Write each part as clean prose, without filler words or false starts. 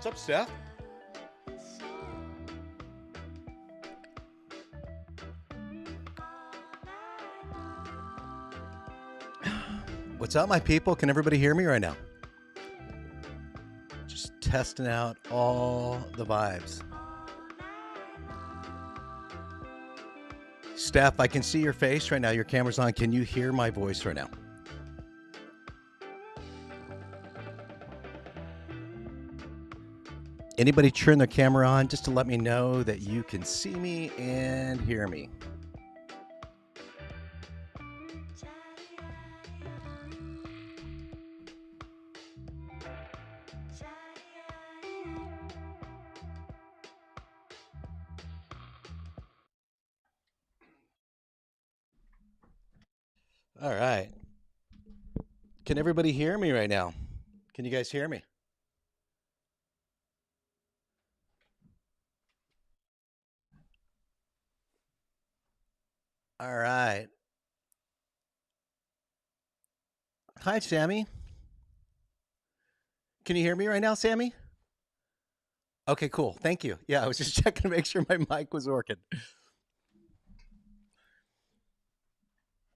What's up, Steph? What's up, my people? Can everybody hear me right now? Just testing out all the vibes. Steph, I can see your face right now. Your camera's on. Can you hear my voice right now? Anybody turn their camera on just to let me know that you can see me and hear me? All right. Can everybody hear me right now? Can you guys hear me? All right. Hi, Sammy. Can you hear me right now, Sammy? Okay, cool. Thank you. Yeah, I was just checking to make sure my mic was working.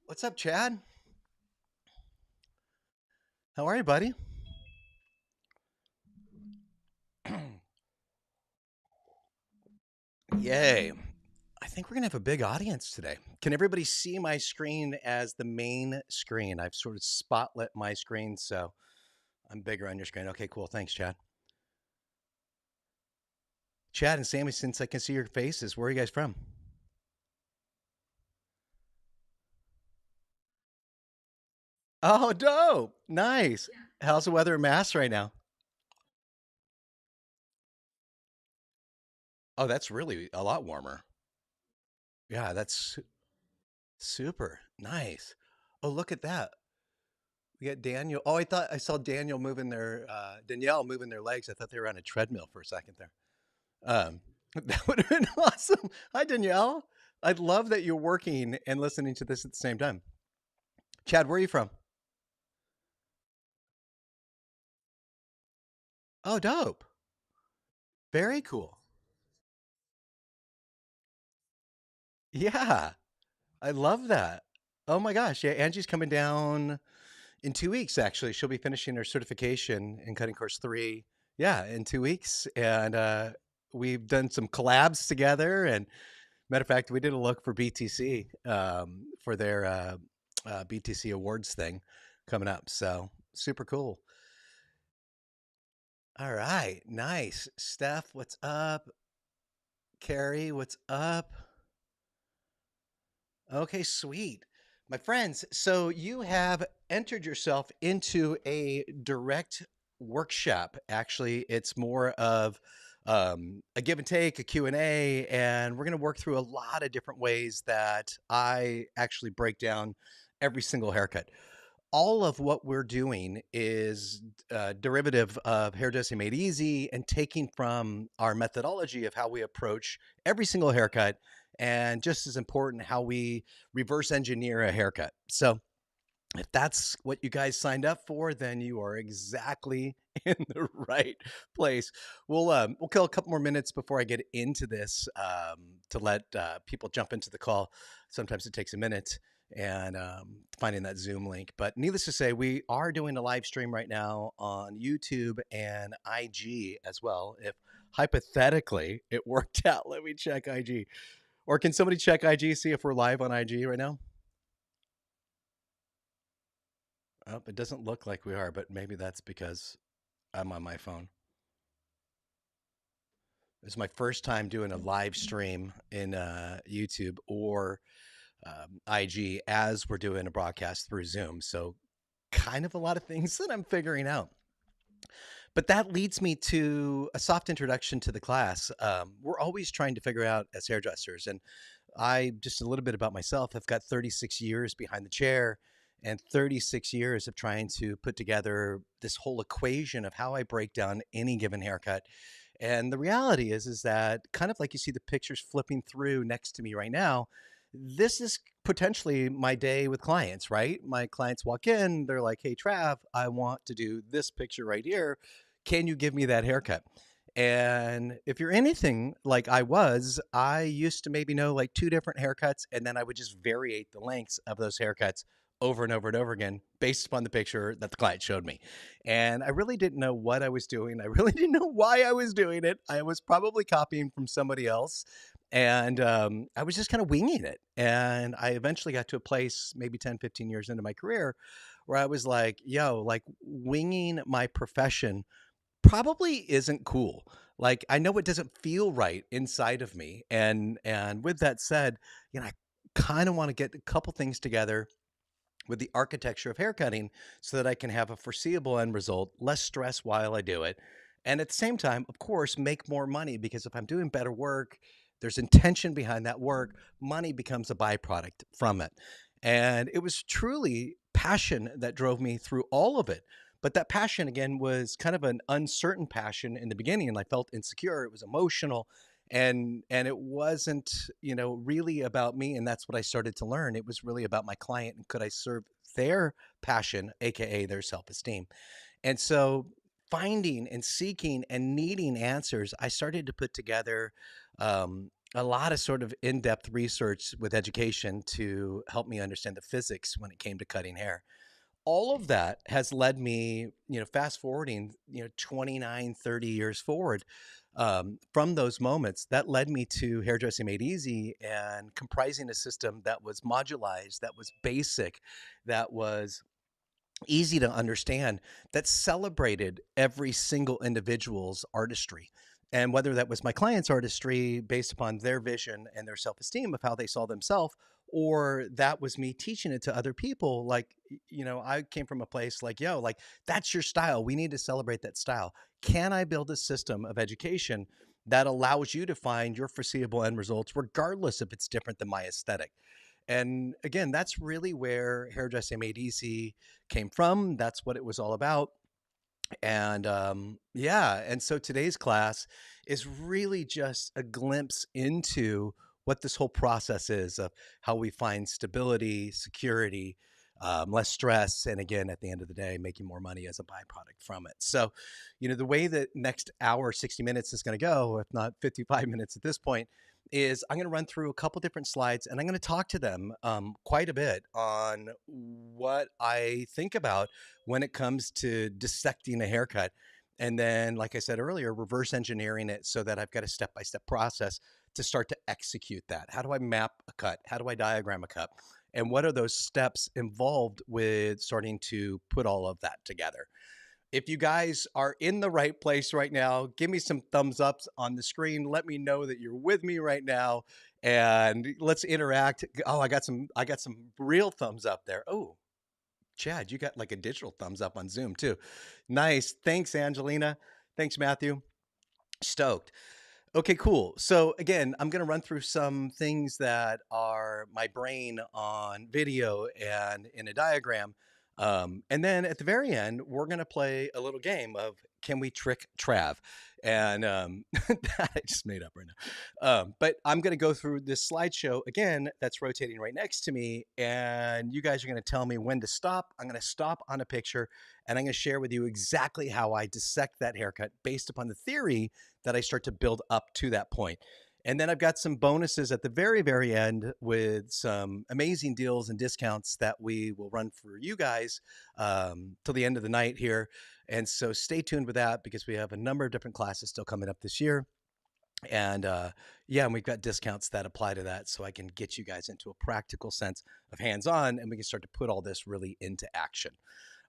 What's up, Chad? How are you, buddy? Yay. I think we're going to have a big audience today. Can everybody see my screen as the main screen? I've sort of spotlit my screen, so I'm bigger on your screen. Okay, cool. Thanks, Chad. Chad and Sammy, since I can see your faces, where are you guys from? Oh, dope. Nice. How's the weather in Mass right now? Oh, that's really a lot warmer. Yeah, that's super nice. Oh, look at that. We got Daniel. Oh, I thought I saw Daniel moving their Danielle moving their legs. I thought they were on a treadmill for a second there. That would have been awesome. Hi, Danielle. I'd love that you're working and listening to this at the same time. Chad, where are you from? Oh, dope. Very cool. Yeah, I love that. Oh my gosh. Yeah, Angie's coming down in 2 weeks, actually. She'll be finishing her certification in cutting course 3. Yeah, in 2 weeks. And we've done some collabs together. And matter of fact, we did a look for BTC for their BTC awards thing coming up. So super cool. All right, nice. Steph, what's up? Carrie, what's up? Okay, sweet. My friends, so you have entered yourself into a direct workshop. Actually, it's more of a give and take, a Q&A, and we're going to work through a lot of different ways that I actually break down every single haircut. All of what we're doing is derivative of hairdressing made easy and taking from our methodology of how we approach every single haircut, and just as important, how we reverse engineer a haircut. So if that's what you guys signed up for, then you are exactly in the right place. We'll kill a couple more minutes before I get into this, to let people jump into the call. Sometimes it takes a minute and finding that Zoom link. But needless to say, we are doing a live stream right now on YouTube and IG as well. If hypothetically it worked out, let me check IG. Or can somebody check IG, see if we're live on IG right now? Oh, it doesn't look like we are, but maybe that's because I'm on my phone. It's my first time doing a live stream in YouTube or IG as we're doing a broadcast through Zoom. So, kind of a lot of things that I'm figuring out. But that leads me to a soft introduction to the class. We're always trying to figure out as hairdressers, and just a little bit about myself. I've got 36 years behind the chair and 36 years of trying to put together this whole equation of how I break down any given haircut. And the reality is that kind of like you see the pictures flipping through next to me right now, this is potentially my day with clients, right? My clients walk in, they're like, "Hey, Trav, I want to do this picture right here. Can you give me that haircut?" And if you're anything like I was, I used to maybe know like two different haircuts, and then I would just variate the lengths of those haircuts over and over and over again based upon the picture that the client showed me. And I really didn't know what I was doing. I really didn't know why I was doing it. I was probably copying from somebody else. And I was just kind of winging it. And I eventually got to a place, maybe 10, 15 years into my career, where I was like, yo, like winging my profession probably isn't cool. Like, I know it doesn't feel right inside of me, and with that said, I kinda wanna get a couple things together with the architecture of haircutting so that I can have a foreseeable end result, less stress while I do it, and at the same time, of course, make more money because if I'm doing better work, there's intention behind that work, money becomes a byproduct from it. And it was truly passion that drove me through all of it. But that passion again was kind of an uncertain passion in the beginning and I felt insecure, it was emotional and it wasn't really about me, and that's what I started to learn. It was really about my client and could I serve their passion, aka their self-esteem. And so finding and seeking and needing answers, I started to put together a lot of sort of in-depth research with education to help me understand the physics when it came to cutting hair. All of that has led me, fast forwarding, 29, 30 years forward, from those moments, that led me to Hairdressing Made Easy and comprising a system that was modularized, that was basic, that was easy to understand, that celebrated every single individual's artistry. And whether that was my client's artistry based upon their vision and their self esteem of how they saw themselves, or that was me teaching it to other people, like, I came from a place like, yo, like, that's your style. We need to celebrate that style. Can I build a system of education that allows you to find your foreseeable end results, regardless if it's different than my aesthetic? And again, that's really where Hairdressing Made Easy came from. That's what it was all about. And yeah, and so today's class is really just a glimpse into what this whole process is of how we find stability, security, less stress, and again, at the end of the day, making more money as a byproduct from it. So, the way that next hour, 60 minutes is going to go, if not 55 minutes at this point, is I'm going to run through a couple different slides and I'm going to talk to them quite a bit on what I think about when it comes to dissecting a haircut. And then, like I said earlier, reverse engineering it so that I've got a step by step process to start to execute that. How do I map a cut? How do I diagram a cut? And what are those steps involved with starting to put all of that together? If you guys are in the right place right now, give me some thumbs ups on the screen. Let me know that you're with me right now and let's interact. Oh, I got some real thumbs up there. Oh, Chad, you got like a digital thumbs up on Zoom too. Nice. Thanks, Angelina. Thanks, Matthew. Stoked. Okay, cool. So again, I'm going to run through some things that are my brain on video and in a diagram. And then at the very end, we're going to play a little game of can we trick Trav? And that I just made up right now. But I'm going to go through this slideshow again that's rotating right next to me. And you guys are going to tell me when to stop. I'm going to stop on a picture and I'm going to share with you exactly how I dissect that haircut based upon the theory that I start to build up to that point. And then I've got some bonuses at the very, very end with some amazing deals and discounts that we will run for you guys till the end of the night here. And so stay tuned with that because we have a number of different classes still coming up this year. And yeah, and we've got discounts that apply to that. So I can get you guys into a practical sense of hands on and we can start to put all this really into action.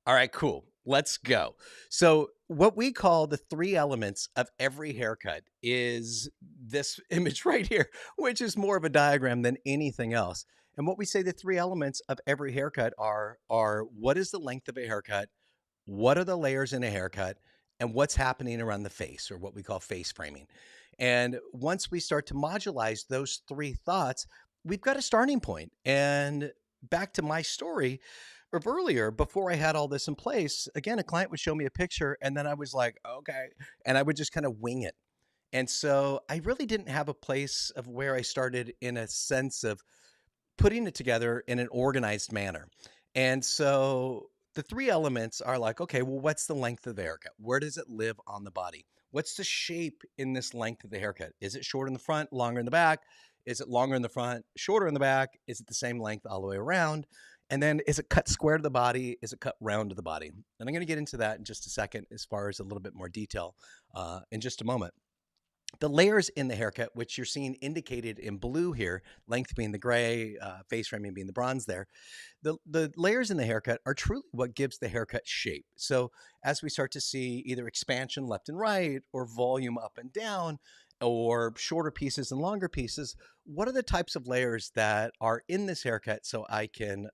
All right, cool. Let's go. So, what we call the three elements of every haircut is this image right here, which is more of a diagram than anything else. And what we say the three elements of every haircut are what is the length of a haircut, what are the layers in a haircut, and what's happening around the face, or what we call face framing. And once we start to modularize those three thoughts, we've got a starting point. And back to my story of earlier, before I had all this in place, again, a client would show me a picture and then I was like, okay. And I would just kind of wing it. And so I really didn't have a place of where I started in a sense of putting it together in an organized manner. And so the three elements are like, okay, well, what's the length of the haircut? Where does it live on the body? What's the shape in this length of the haircut? Is it short in the front, longer in the back? Is it longer in the front, shorter in the back? Is it the same length all the way around? And then is it cut square to the body? Is it cut round to the body? And I'm going to get into that in just a second as far as a little bit more detail in just a moment. The layers in the haircut, which you're seeing indicated in blue here, length being the gray, face framing being the bronze there, the layers in the haircut are truly what gives the haircut shape. So as we start to see either expansion left and right, or volume up and down, or shorter pieces and longer pieces, what are the types of layers that are in this haircut so I can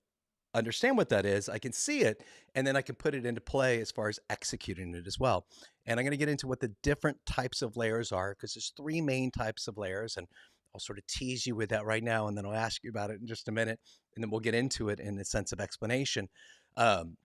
understand what that is, I can see it, and then I can put it into play as far as executing it as well. And I'm going to get into what the different types of layers are, because there's three main types of layers, and I'll sort of tease you with that right now, and then I'll ask you about it in just a minute, and then we'll get into it in a sense of explanation. Um,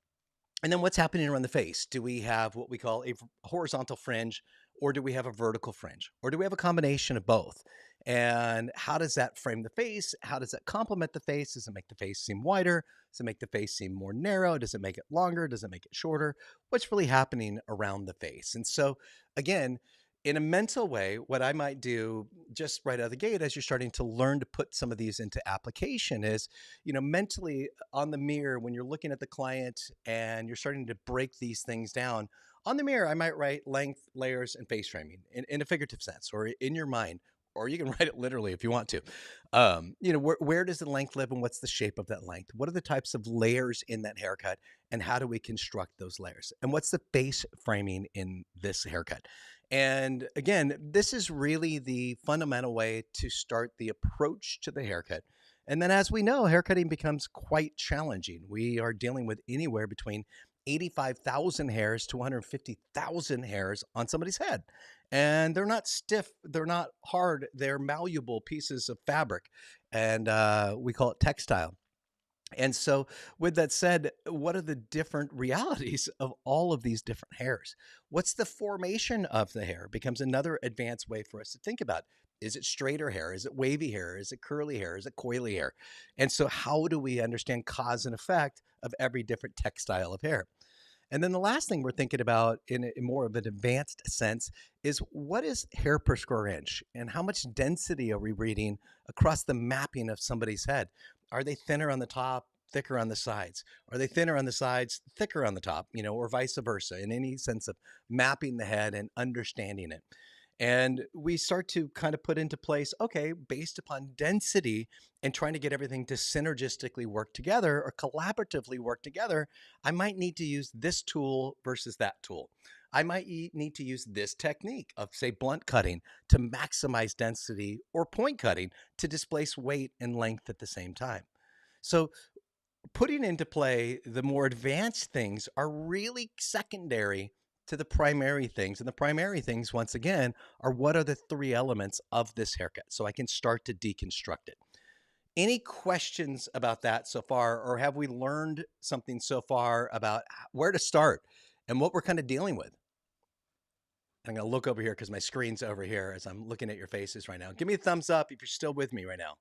and then what's happening around the face? Do we have what we call a horizontal fringe, or do we have a vertical fringe, or do we have a combination of both? And how does that frame the face? How does that complement the face? Does it make the face seem wider? Does it make the face seem more narrow? Does it make it longer? Does it make it shorter? What's really happening around the face? And so, again, in a mental way, what I might do just right out of the gate as you're starting to learn to put some of these into application is, mentally on the mirror, when you're looking at the client and you're starting to break these things down, on the mirror, I might write length, layers, and face framing in a figurative sense or in your mind, or you can write it literally if you want to. Where does the length live and what's the shape of that length? What are the types of layers in that haircut and how do we construct those layers? And what's the face framing in this haircut? And again, this is really the fundamental way to start the approach to the haircut. And then, as we know, haircutting becomes quite challenging. We are dealing with anywhere between 85,000 hairs to 150,000 hairs on somebody's head. And they're not stiff, they're not hard, they're malleable pieces of fabric. And we call it textile. And so, with that said, what are the different realities of all of these different hairs? What's the formation of the hair? Becomes another advanced way for us to think about. Is it straighter hair? Is it wavy hair? Is it curly hair? Is it coily hair? And so, how do we understand cause and effect of every different textile of hair? And then the last thing we're thinking about in more of an advanced sense is what is hair per square inch and how much density are we reading across the mapping of somebody's head? Are they thinner on the top, thicker on the sides? Are they thinner on the sides, thicker on the top, or vice versa in any sense of mapping the head and understanding it? And we start to kind of put into place, okay, based upon density and trying to get everything to synergistically work together or collaboratively work together, I might need to use this tool versus that tool. I might need to use this technique of, say, blunt cutting to maximize density or point cutting to displace weight and length at the same time. So putting into play the more advanced things are really secondary to the primary things. And the primary things, once again, are what are the three elements of this haircut so I can start to deconstruct it. Any questions about that so far, or have we learned something so far about where to start and what we're kind of dealing with? I'm going to look over here because my screen's over here as I'm looking at your faces right now. Give me a thumbs up if you're still with me right now.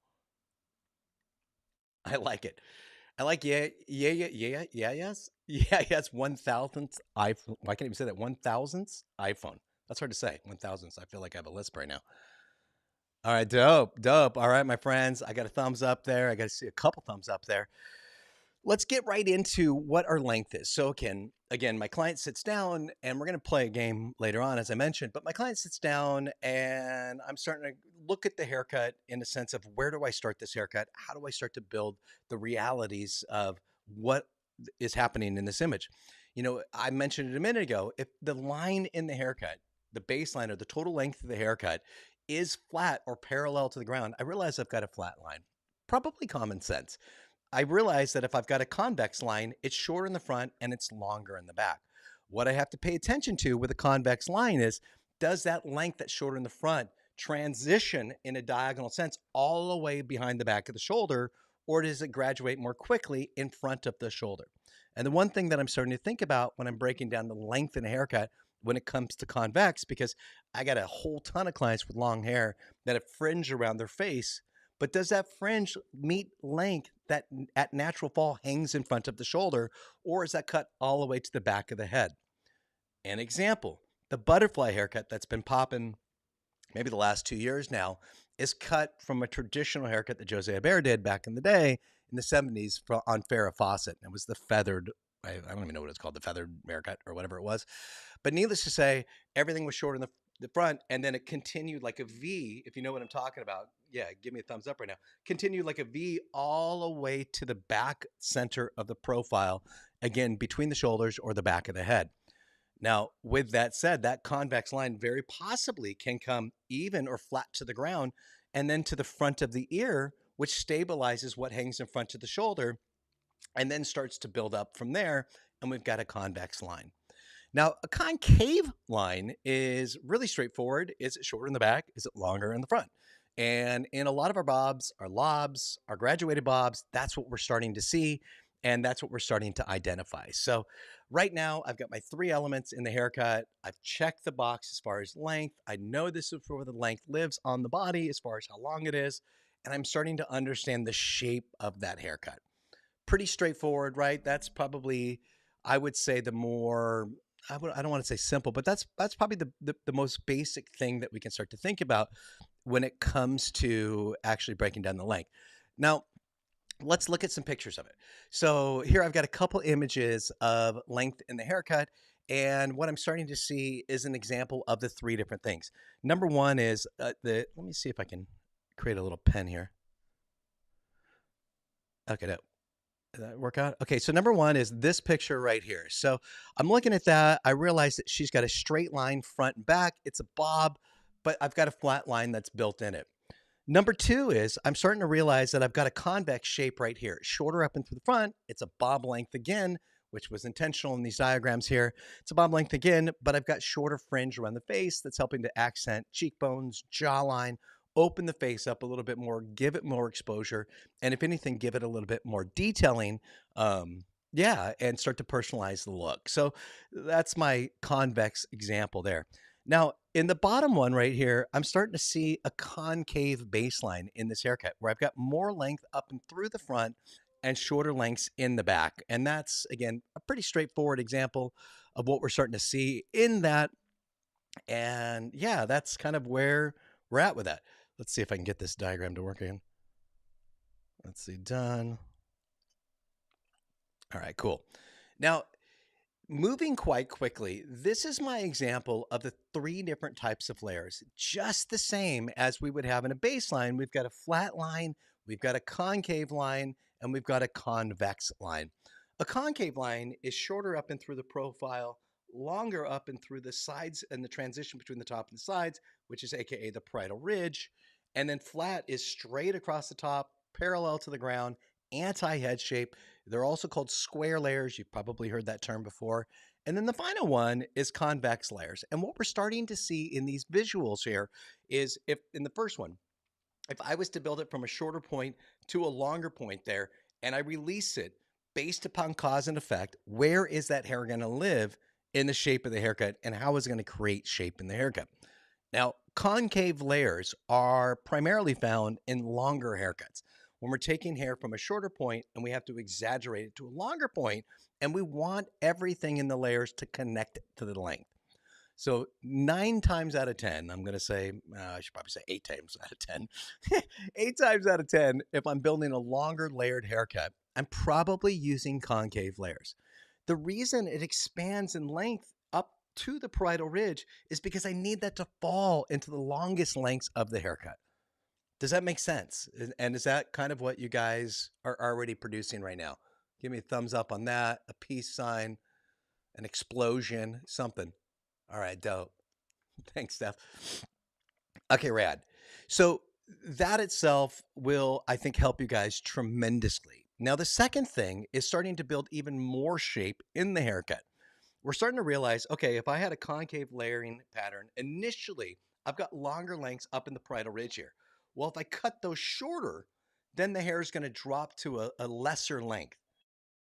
I like it. I like yes. Yeah, yes, 1,000th iPhone. Why can't I even say that? 1,000th iPhone. That's hard to say. 1,000th. I feel like I have a lisp right now. All right, dope, dope. All right, my friends, I got a thumbs up there. I got to see a couple thumbs up there. Let's get right into what our length is. So again, my client sits down and we're going to play a game later on, as I mentioned, but my client sits down and I'm starting to look at the haircut in a sense of where do I start this haircut? How do I start to build the realities of what is happening in this image? I mentioned it a minute ago. If the line in the haircut, the baseline or the total length of the haircut is flat or parallel to the ground, I realize I've got a flat line. Probably common sense. I realize that if I've got a convex line, it's shorter in the front and it's longer in the back. What I have to pay attention to with a convex line is, does that length that's shorter in the front transition in a diagonal sense all the way behind the back of the shoulder, or does it graduate more quickly in front of the shoulder? And the one thing that I'm starting to think about when I'm breaking down the length in a haircut when it comes to convex, because I got a whole ton of clients with long hair that have fringe around their face, but does that fringe meet length that at natural fall hangs in front of the shoulder, or is that cut all the way to the back of the head? An example, The butterfly haircut that's been popping maybe the last 2 years now is cut from a traditional haircut that Jose Abera did back in the day in the 70s on Farrah Fawcett. It was the feathered, I don't even know what it's called, the feathered haircut or whatever it was. But needless to say, everything was short in the front, and then it continued like a V, if you know what I'm talking about. Yeah, give me a thumbs up right now. Continued like a V all the way to the back center of the profile, again, between the shoulders or the back of the head. Now, with that said, that convex line very possibly can come even or flat to the ground and then to the front of the ear, which stabilizes what hangs in front of the shoulder and then starts to build up from there. And we've got a convex line. Now, a concave line is really straightforward. Is it shorter in the back? Is it longer in the front? And in a lot of our bobs, our lobs, our graduated bobs, that's what we're starting to see. And that's what we're starting to identify. So right now, I've got my 3 elements in the haircut. I've checked the box as far as length. I know this is where the length lives on the body as far as how long it is. And I'm starting to understand the shape of that haircut. Pretty straightforward, right? That's probably, I would say, the more I don't want to say simple, but that's probably the most basic thing that we can start to think about when it comes to actually breaking down the length. Now, let's look at some pictures of it. So here I've got a couple images of length in the haircut, and what I'm starting to see is an example of the 3 different things. Number one is let me see if I can create a little pen here. Okay, no. Did that work out? Okay, so number one is this picture right here. So I'm looking at that. I realize that she's got a straight line front and back. It's a bob, but I've got a flat line that's built in it. Number two is I'm starting to realize that I've got a convex shape right here. It's shorter up and through the front. It's a bob length again, which was intentional in these diagrams here. It's a bob length again, but I've got shorter fringe around the face that's helping to accent cheekbones, jawline, open the face up a little bit more, give it more exposure, and if anything, give it a little bit more detailing. Yeah, and start to personalize the look. So that's my convex example there. Now, in the bottom one right here, I'm starting to see a concave baseline in this haircut where I've got more length up and through the front and shorter lengths in the back. And that's, again, a pretty straightforward example of what we're starting to see in that. And yeah, that's kind of where we're at with that. Let's see if I can get this diagram to work again. Let's see, done. All right, cool. Now, moving quite quickly, this is my example of the 3 different types of layers, just the same as we would have in a baseline. We've got a flat line, we've got a concave line, and we've got a convex line. A concave line is shorter up and through the profile, longer up and through the sides and the transition between the top and the sides, which is AKA the parietal ridge. And then flat is straight across the top, parallel to the ground, anti-head shape. They're also called square layers. You've probably heard that term before. And then the final one is convex layers. And what we're starting to see in these visuals here is if in the first one, if I was to build it from a shorter point to a longer point there, and I release it based upon cause and effect, where is that hair going to live in the shape of the haircut and how is it going to create shape in the haircut? Now, concave layers are primarily found in longer haircuts. When we're taking hair from a shorter point and we have to exaggerate it to a longer point, and we want everything in the layers to connect to the length. So 9 times out of 10, I'm going to say, I should probably say 8 times out of 10. 8 times out of 10, if I'm building a longer layered haircut, I'm probably using concave layers. The reason it expands in length up to the parietal ridge is because I need that to fall into the longest lengths of the haircut. Does that make sense? And is that kind of what you guys are already producing right now? Give me a thumbs up on that, a peace sign, an explosion, something. All right, dope. Thanks, Steph. Okay, rad. So that itself will, I think, help you guys tremendously. Now, the second thing is starting to build even more shape in the haircut. We're starting to realize, okay, if I had a concave layering pattern, initially, I've got longer lengths up in the parietal ridge here. Well, if I cut those shorter, then the hair is going to drop to a lesser length.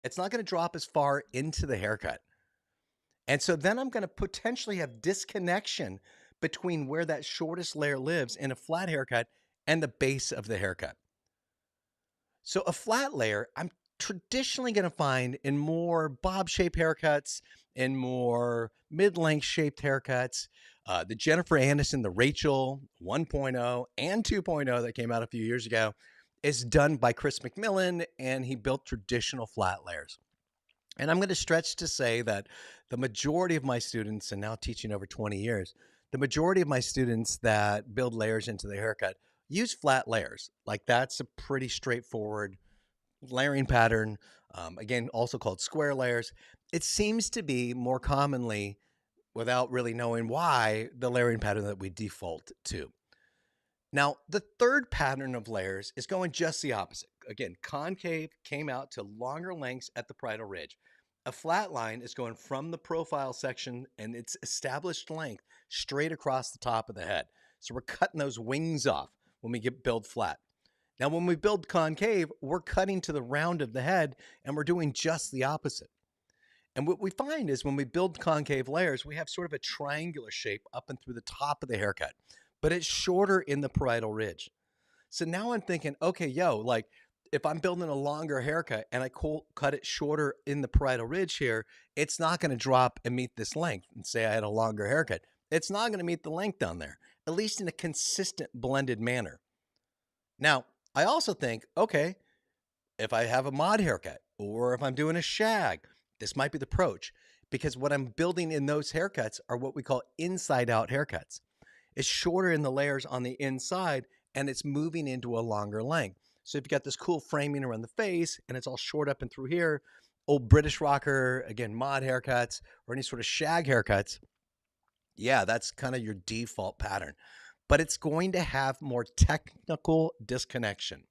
It's not going to drop as far into the haircut. And so then I'm going to potentially have disconnection between where that shortest layer lives in a flat haircut and the base of the haircut. So a flat layer, I'm traditionally going to find in more bob shaped haircuts, in more mid length shaped haircuts. The Jennifer Aniston, the Rachel 1.0 and 2.0 that came out a few years ago is done by Chris McMillan, and he built traditional flat layers. And I'm going to stretch to say that the majority of my students, and now teaching over 20 years, the majority of my students that build layers into the haircut use flat layers. Like that's a pretty straightforward layering pattern. Again, also called square layers. It seems to be more commonly, without really knowing why, the layering pattern that we default to. Now, the third pattern of layers is going just the opposite. Again, concave came out to longer lengths at the parietal ridge. A flat line is going from the profile section and its established length straight across the top of the head. So we're cutting those wings off when we get build flat. Now, when we build concave, we're cutting to the round of the head and we're doing just the opposite. And what we find is when we build concave layers, we have sort of a triangular shape up and through the top of the haircut, but it's shorter in the parietal ridge. So now I'm thinking, okay, like if I'm building a longer haircut and I cut it shorter in the parietal ridge here, it's not going to drop and meet this length. And say I had a longer haircut, it's not going to meet the length down there, at least in a consistent blended manner. Now, I also think, okay, if I have a mod haircut or if I'm doing a shag, this might be the approach because what I'm building in those haircuts are what we call inside out haircuts. It's shorter in the layers on the inside and it's moving into a longer length. So if you got this cool framing around the face and it's all short up and through here, old British rocker, again, mod haircuts or any sort of shag haircuts, yeah, that's kind of your default pattern. But it's going to have more technical disconnection.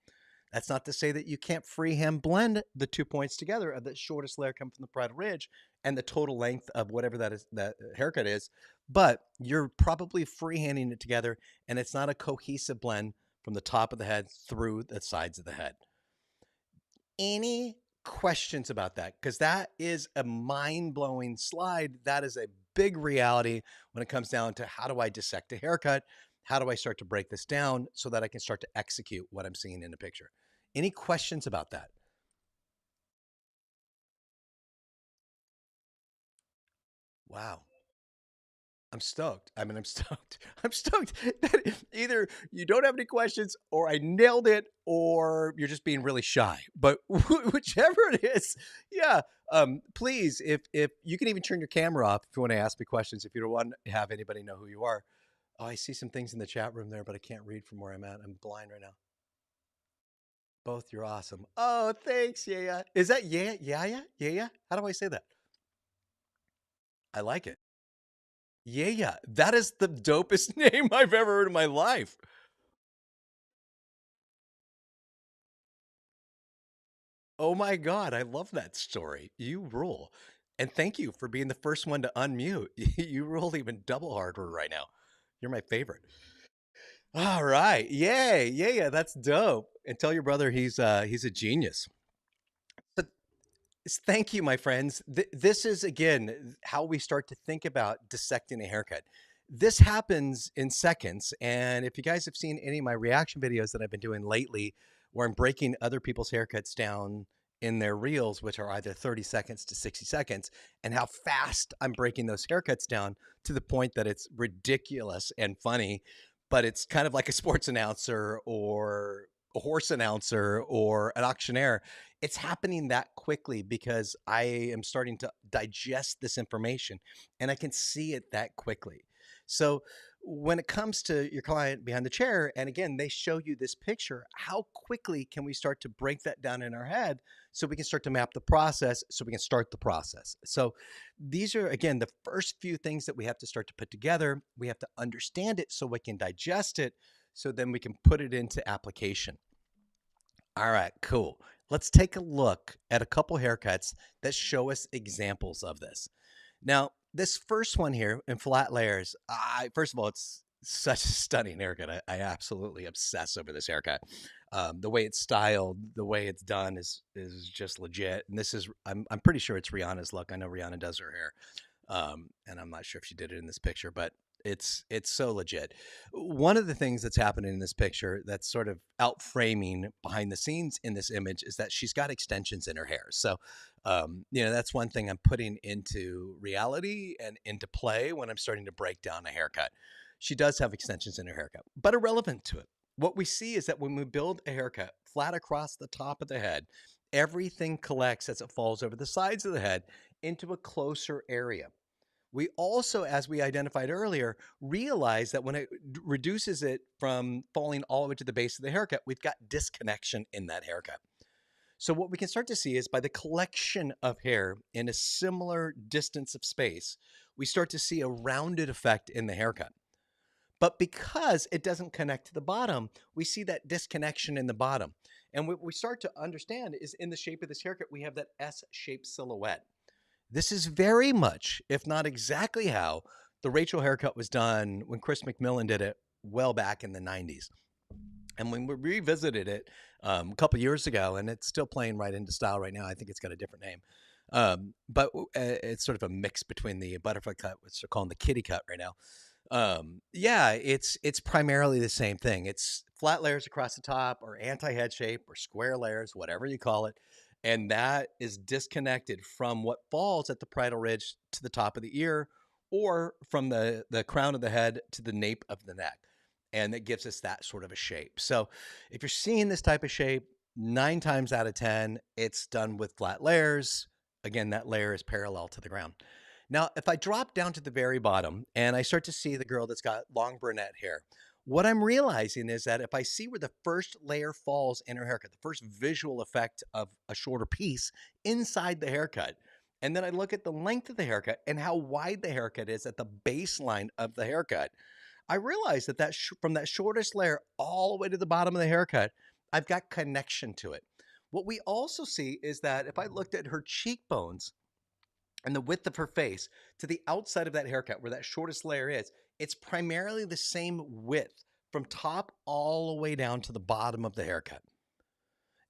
That's not to say that you can't freehand blend the 2 points together of the shortest layer coming from the parietal ridge and the total length of whatever that haircut is, but you're probably freehanding it together and it's not a cohesive blend from the top of the head through the sides of the head. Any questions about that? Because that is a mind-blowing slide. That is a big reality when it comes down to how do I dissect a haircut? How do I start to break this down so that I can start to execute what I'm seeing in the picture? Any questions about that? Wow. I'm stoked. I mean, I'm stoked. I'm stoked that either you don't have any questions or I nailed it or you're just being really shy. But whichever it is, yeah. Please, if you can even turn your camera off if you want to ask me questions, if you don't want to have anybody know who you are. Oh, I see some things in the chat room there, but I can't read from where I'm at. I'm blind right now. Both, you're awesome. Oh, thanks, yeah. Is that yeah? How do I say that? I like it. Yeah. That is the dopest name I've ever heard in my life. Oh my God, I love that story. You rule. And thank you for being the first one to unmute. You rule even double harder right now. You're my favorite. All right. Yay. Yeah. That's dope. And tell your brother he's a genius. But thank you, my friends. This is, again, how we start to think about dissecting a haircut. This happens in seconds. And if you guys have seen any of my reaction videos that I've been doing lately, where I'm breaking other people's haircuts down in their reels, which are either 30 seconds to 60 seconds, and how fast I'm breaking those haircuts down to the point that it's ridiculous and funny, but it's kind of like a sports announcer or a horse announcer or an auctioneer. It's happening that quickly because I am starting to digest this information and I can see it that quickly. So when it comes to your client behind the chair, and again, they show you this picture, how quickly can we start to break that down in our head so we can start to map the process so we can start the process? So these are, again, the first few things that we have to start to put together. We have to understand it so we can digest it so then we can put it into application. All right, cool. Let's take a look at a couple haircuts that show us examples of this. Now, this first one here in flat layers, first of all, it's such a stunning haircut. I absolutely obsess over this haircut. The way it's styled, the way it's done is just legit. And this is, I'm pretty sure it's Rihanna's look. I know Rihanna does her hair, and I'm not sure if she did it in this picture, but It's so legit. One of the things that's happening in this picture that's sort of out framing behind the scenes in this image is that she's got extensions in her hair. So, that's one thing I'm putting into reality and into play when I'm starting to break down a haircut. She does have extensions in her haircut, but irrelevant to it. What we see is that when we build a haircut flat across the top of the head, everything collects as it falls over the sides of the head into a closer area. We also, as we identified earlier, realize that when it reduces it from falling all the way to the base of the haircut, we've got disconnection in that haircut. So, what we can start to see is by the collection of hair in a similar distance of space, we start to see a rounded effect in the haircut. But because it doesn't connect to the bottom, we see that disconnection in the bottom. And what we start to understand is in the shape of this haircut, we have that S shaped silhouette. This is very much, if not exactly how, the Rachel haircut was done when Chris McMillan did it well back in the 90s. And when we revisited it a couple years ago, and it's still playing right into style right now, I think it's got a different name. But it's sort of a mix between the butterfly cut, which they're calling the kitty cut right now. Yeah, it's primarily the same thing. It's flat layers across the top, or anti-head shape, or square layers, whatever you call it. And that is disconnected from what falls at the parietal ridge to the top of the ear, or from the crown of the head to the nape of the neck. And that gives us that sort of a shape. So if you're seeing this type of shape, 9 times out of 10, it's done with flat layers. Again, that layer is parallel to the ground. Now, if I drop down to the very bottom and I start to see the girl that's got long brunette hair, what I'm realizing is that if I see where the first layer falls in her haircut, the first visual effect of a shorter piece inside the haircut, and then I look at the length of the haircut and how wide the haircut is at the baseline of the haircut, I realize that from that shortest layer all the way to the bottom of the haircut, I've got connection to it. What we also see is that if I looked at her cheekbones and the width of her face to the outside of that haircut where that shortest layer is, it's primarily the same width from top all the way down to the bottom of the haircut.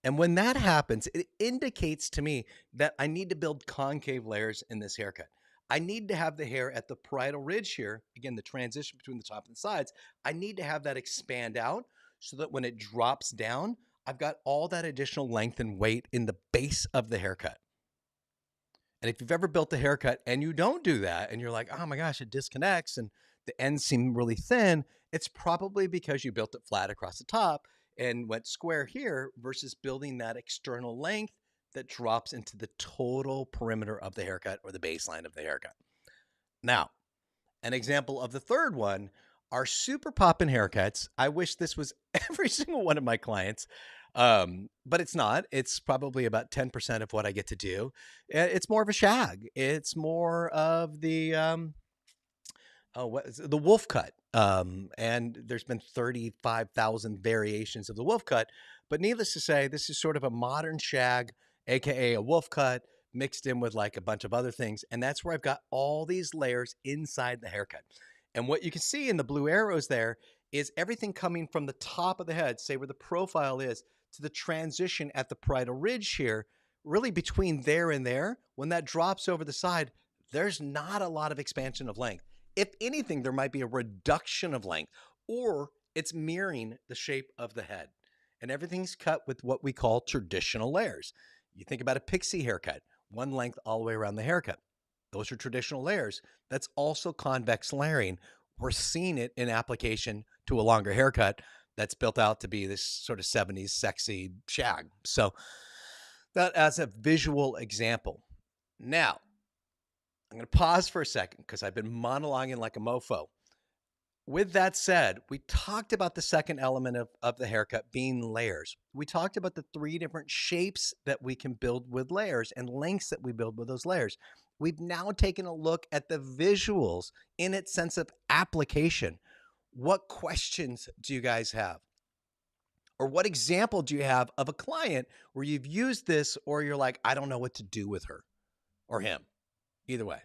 And when that happens, it indicates to me that I need to build concave layers in this haircut. I need to have the hair at the parietal ridge here, again, the transition between the top and the sides, I need to have that expand out so that when it drops down, I've got all that additional length and weight in the base of the haircut. And if you've ever built a haircut and you don't do that and you're like, oh my gosh, it disconnects and the ends seem really thin, it's probably because you built it flat across the top and went square here versus building that external length that drops into the total perimeter of the haircut or the baseline of the haircut. Now, an example of the third one are super poppin' haircuts. I wish this was every single one of my clients, but it's not. It's probably about 10% of what I get to do. It's more of a shag. It's more of the wolf cut. And there's been 35,000 variations of the wolf cut. But needless to say, this is sort of a modern shag, AKA a wolf cut, mixed in with like a bunch of other things. And that's where I've got all these layers inside the haircut. And what you can see in the blue arrows there is everything coming from the top of the head, say where the profile is, to the transition at the parietal ridge here, really between there and there. When that drops over the side, there's not a lot of expansion of length. If anything, there might be a reduction of length, or it's mirroring the shape of the head. And everything's cut with what we call traditional layers. You think about a pixie haircut, one length all the way around the haircut. Those are traditional layers. That's also convex layering. We're seeing it in application to a longer haircut that's built out to be this sort of 70s sexy shag. So that as a visual example. Now, I'm going to pause for a second because I've been monologuing like a mofo. With that said, we talked about the second element of the haircut being layers. We talked about the 3 different shapes that we can build with layers and lengths that we build with those layers. We've now taken a look at the visuals in its sense of application. What questions do you guys have? Or what example do you have of a client where you've used this or you're like, I don't know what to do with her or him? Either way.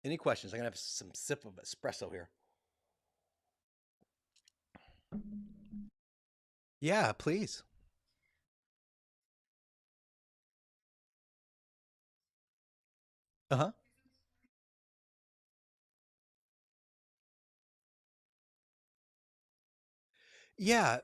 Any questions? I'm going to have some sip of espresso here. Yeah, please. Uh-huh. Yeah,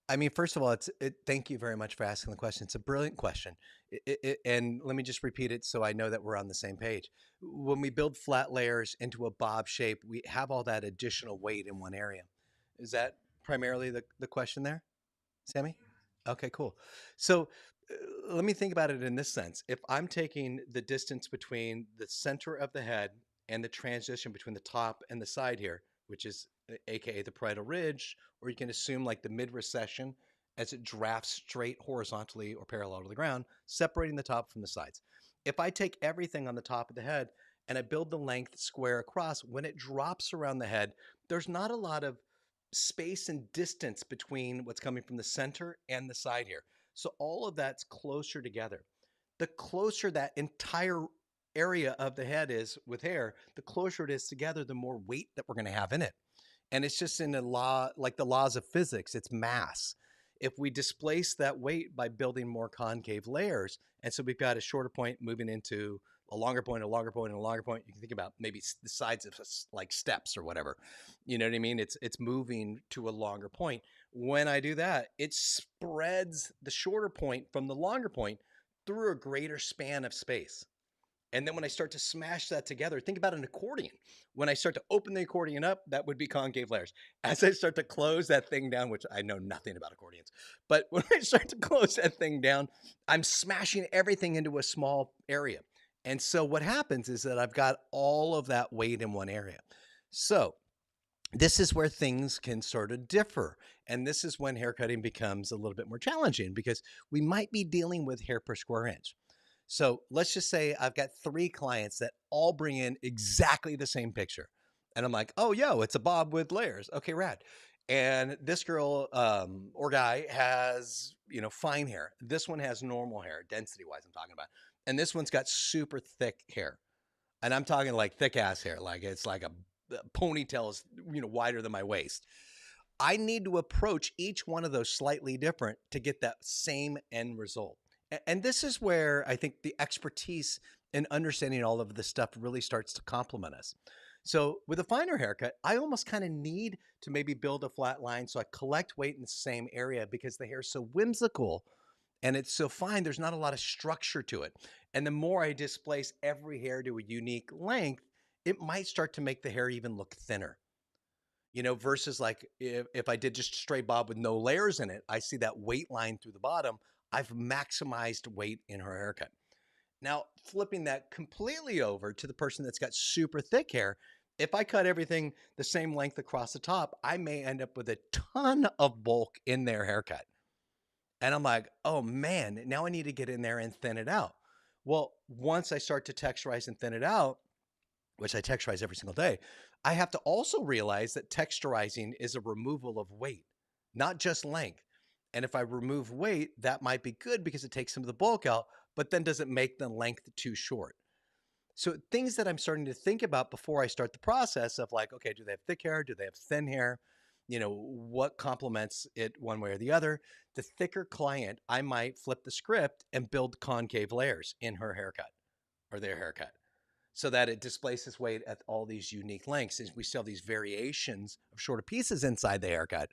I mean, first of all, thank you very much for asking the question. It's a brilliant question. And let me just repeat it so I know that we're on the same page. When we build flat layers into a bob shape, we have all that additional weight in one area. Is that primarily the question there, Sammy? Okay, cool. So let me think about it in this sense. If I'm taking the distance between the center of the head and the transition between the top and the side here, which is AKA the parietal ridge, or you can assume like the mid recession as it drafts straight horizontally or parallel to the ground, separating the top from the sides. If I take everything on the top of the head and I build the length square across, when it drops around the head, there's not a lot of space and distance between what's coming from the center and the side here. So all of that's closer together. The closer that entire area of the head is with hair, the closer it is together, the more weight that we're going to have in it. And it's just in a law, like the laws of physics, it's mass. If we displace that weight by building more concave layers, and so we've got a shorter point moving into a longer point, a longer point, and a longer point. You can think about maybe the sides of like steps or whatever. You know what I mean? It's moving to a longer point. When I do that, it spreads the shorter point from the longer point through a greater span of space. And then when I start to smash that together, think about an accordion. When I start to open the accordion up, that would be concave layers. As I start to close that thing down, which I know nothing about accordions, but when I start to close that thing down, I'm smashing everything into a small area. And so what happens is that I've got all of that weight in one area. So this is where things can sort of differ. And this is when haircutting becomes a little bit more challenging because we might be dealing with hair per square inch. So let's just say I've got three clients that all bring in exactly the same picture. And I'm like, oh, yo, it's a bob with layers. Okay, rad. And this girl or guy has, fine hair. This one has normal hair, density wise, I'm talking about. And this one's got super thick hair. And I'm talking like thick ass hair, like it's like a ponytail is, wider than my waist. I need to approach each one of those slightly different to get that same end result. And this is where I think the expertise in understanding all of this stuff really starts to complement us. So with a finer haircut, I almost kind of need to maybe build a flat line so I collect weight in the same area because the hair is so whimsical and it's so fine. There's not a lot of structure to it. And the more I displace every hair to a unique length, it might start to make the hair even look thinner, versus like if I did just straight bob with no layers in it, I see that weight line through the bottom. I've maximized weight in her haircut. Now, flipping that completely over to the person that's got super thick hair, if I cut everything the same length across the top, I may end up with a ton of bulk in their haircut. And I'm like, oh man, now I need to get in there and thin it out. Well, once I start to texturize and thin it out, which I texturize every single day, I have to also realize that texturizing is a removal of weight, not just length. And if I remove weight, that might be good because it takes some of the bulk out, but then does it make the length too short? So things that I'm starting to think about before I start the process of like, okay, do they have thick hair? Do they have thin hair? What complements it one way or the other? The thicker client, I might flip the script and build concave layers in her haircut or their haircut so that it displaces weight at all these unique lengths. We still have these variations of shorter pieces inside the haircut,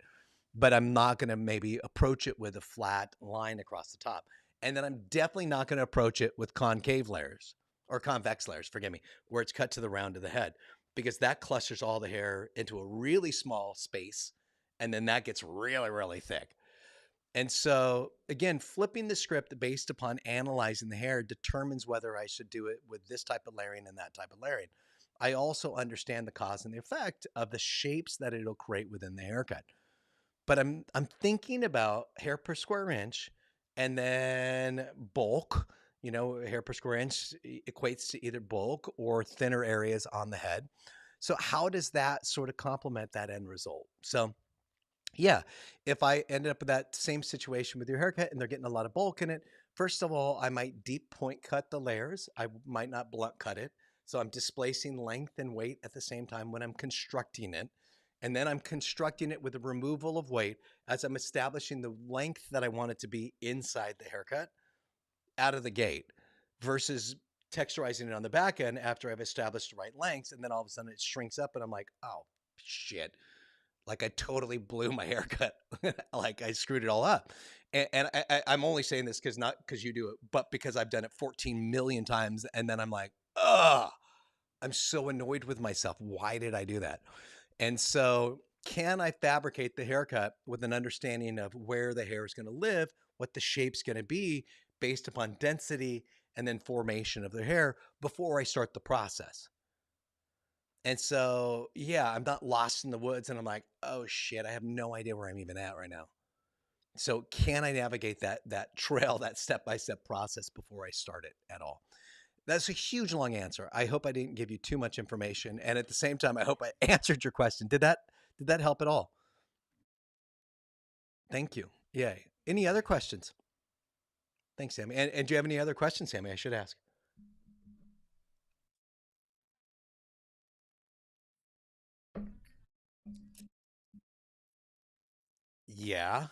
but I'm not going to maybe approach it with a flat line across the top. And then I'm definitely not going to approach it with concave layers or convex layers, forgive me, where it's cut to the round of the head, because that clusters all the hair into a really small space. And then that gets really, really thick. And so, again, flipping the script based upon analyzing the hair determines whether I should do it with this type of layering and that type of layering. I also understand the cause and the effect of the shapes that it'll create within the haircut. But I'm thinking about hair per square inch and then bulk. Hair per square inch equates to either bulk or thinner areas on the head. So how does that sort of complement that end result? So yeah, if I ended up with that same situation with your haircut and they're getting a lot of bulk in it, first of all, I might deep point cut the layers. I might not blunt cut it. So I'm displacing length and weight at the same time when I'm constructing it. And then I'm constructing it with the removal of weight as I'm establishing the length that I want it to be inside the haircut out of the gate versus texturizing it on the back end after I've established the right lengths. And then all of a sudden it shrinks up and I'm like, oh shit. Like I totally blew my haircut. Like I screwed it all up. I'm only saying this because not because you do it, but because I've done it 14 million times. And then I'm like, ugh, I'm so annoyed with myself. Why did I do that? And so, can I fabricate the haircut with an understanding of where the hair is going to live, what the shape's going to be based upon density and then formation of the hair before I start the process? And so, yeah, I'm not lost in the woods and I'm like, oh shit, I have no idea where I'm even at right now. So, can I navigate that trail, that step-by-step process before I start it at all? That's a huge long answer. I hope I didn't give you too much information, and at the same time, I hope I answered your question. Did that help at all? Thank you. Yay. Any other questions? Thanks, Sammy. And do you have any other questions, Sammy? I should ask. Yeah.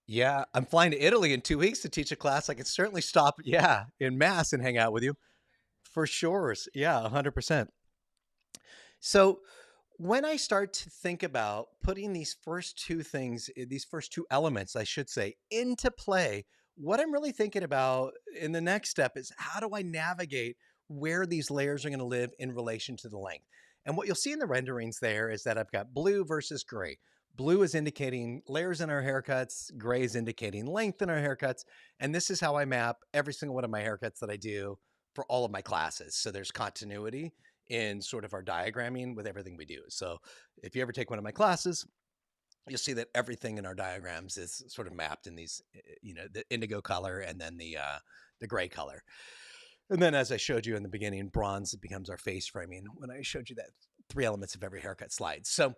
Yeah. I'm flying to Italy in 2 weeks to teach a class. I could certainly stop, yeah, in Mass and hang out with you for sure. Yeah, 100%. So when I start to think about putting these first two things, these first two elements, I should say, into play, what I'm really thinking about in the next step is how do I navigate where these layers are going to live in relation to the length? And what you'll see in the renderings there is that I've got blue versus gray. Blue is indicating layers in our haircuts, gray is indicating length in our haircuts. And this is how I map every single one of my haircuts that I do for all of my classes. So there's continuity in sort of our diagramming with everything we do. So if you ever take one of my classes, you'll see that everything in our diagrams is sort of mapped in these, the indigo color and then the gray color. And then, as I showed you in the beginning, bronze becomes our face framing when I showed you that three elements of every haircut slide. So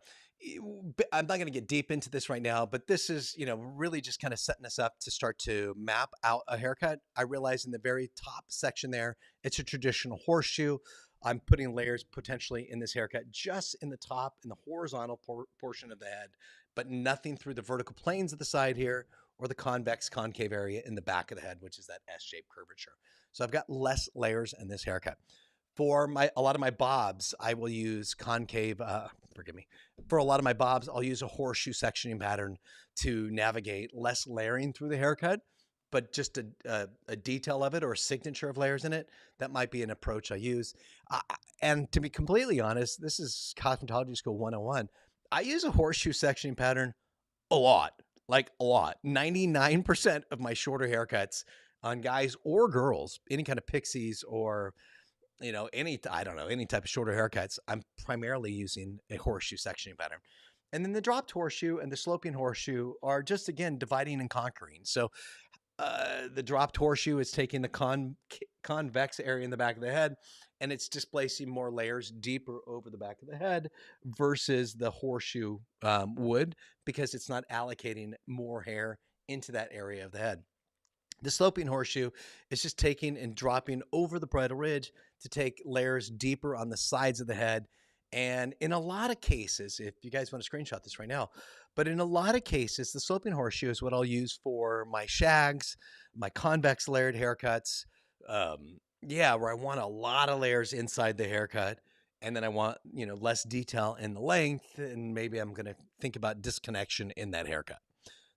I'm not going to get deep into this right now, but this is, really just kind of setting us up to start to map out a haircut. I realize in the very top section there, it's a traditional horseshoe. I'm putting layers potentially in this haircut just in the top, in the horizontal portion of the head, but nothing through the vertical planes of the side here or the convex concave area in the back of the head, which is that S-shaped curvature. So I've got less layers in this haircut. For a lot of my bobs, I will use concave. Forgive me. For a lot of my bobs, I'll use a horseshoe sectioning pattern to navigate less layering through the haircut, but just a detail of it or a signature of layers in it. That might be an approach I use. And to be completely honest, this is cosmetology school 101. I use a horseshoe sectioning pattern a lot, like a lot. 99% of my shorter haircuts on guys or girls, any kind of pixies or I don't know, any type of shorter haircuts, I'm primarily using a horseshoe sectioning pattern. And then the dropped horseshoe and the sloping horseshoe are just again dividing and conquering. So the dropped horseshoe is taking the convex area in the back of the head and it's displacing more layers deeper over the back of the head versus the horseshoe would because it's not allocating more hair into that area of the head. The sloping horseshoe is just taking and dropping over the bridle ridge to take layers deeper on the sides of the head. And in a lot of cases, if you guys want to screenshot this right now, but in a lot of cases, the sloping horseshoe is what I'll use for my shags, my convex layered haircuts. Where I want a lot of layers inside the haircut. And then I want, less detail in the length. And maybe I'm going to think about disconnection in that haircut.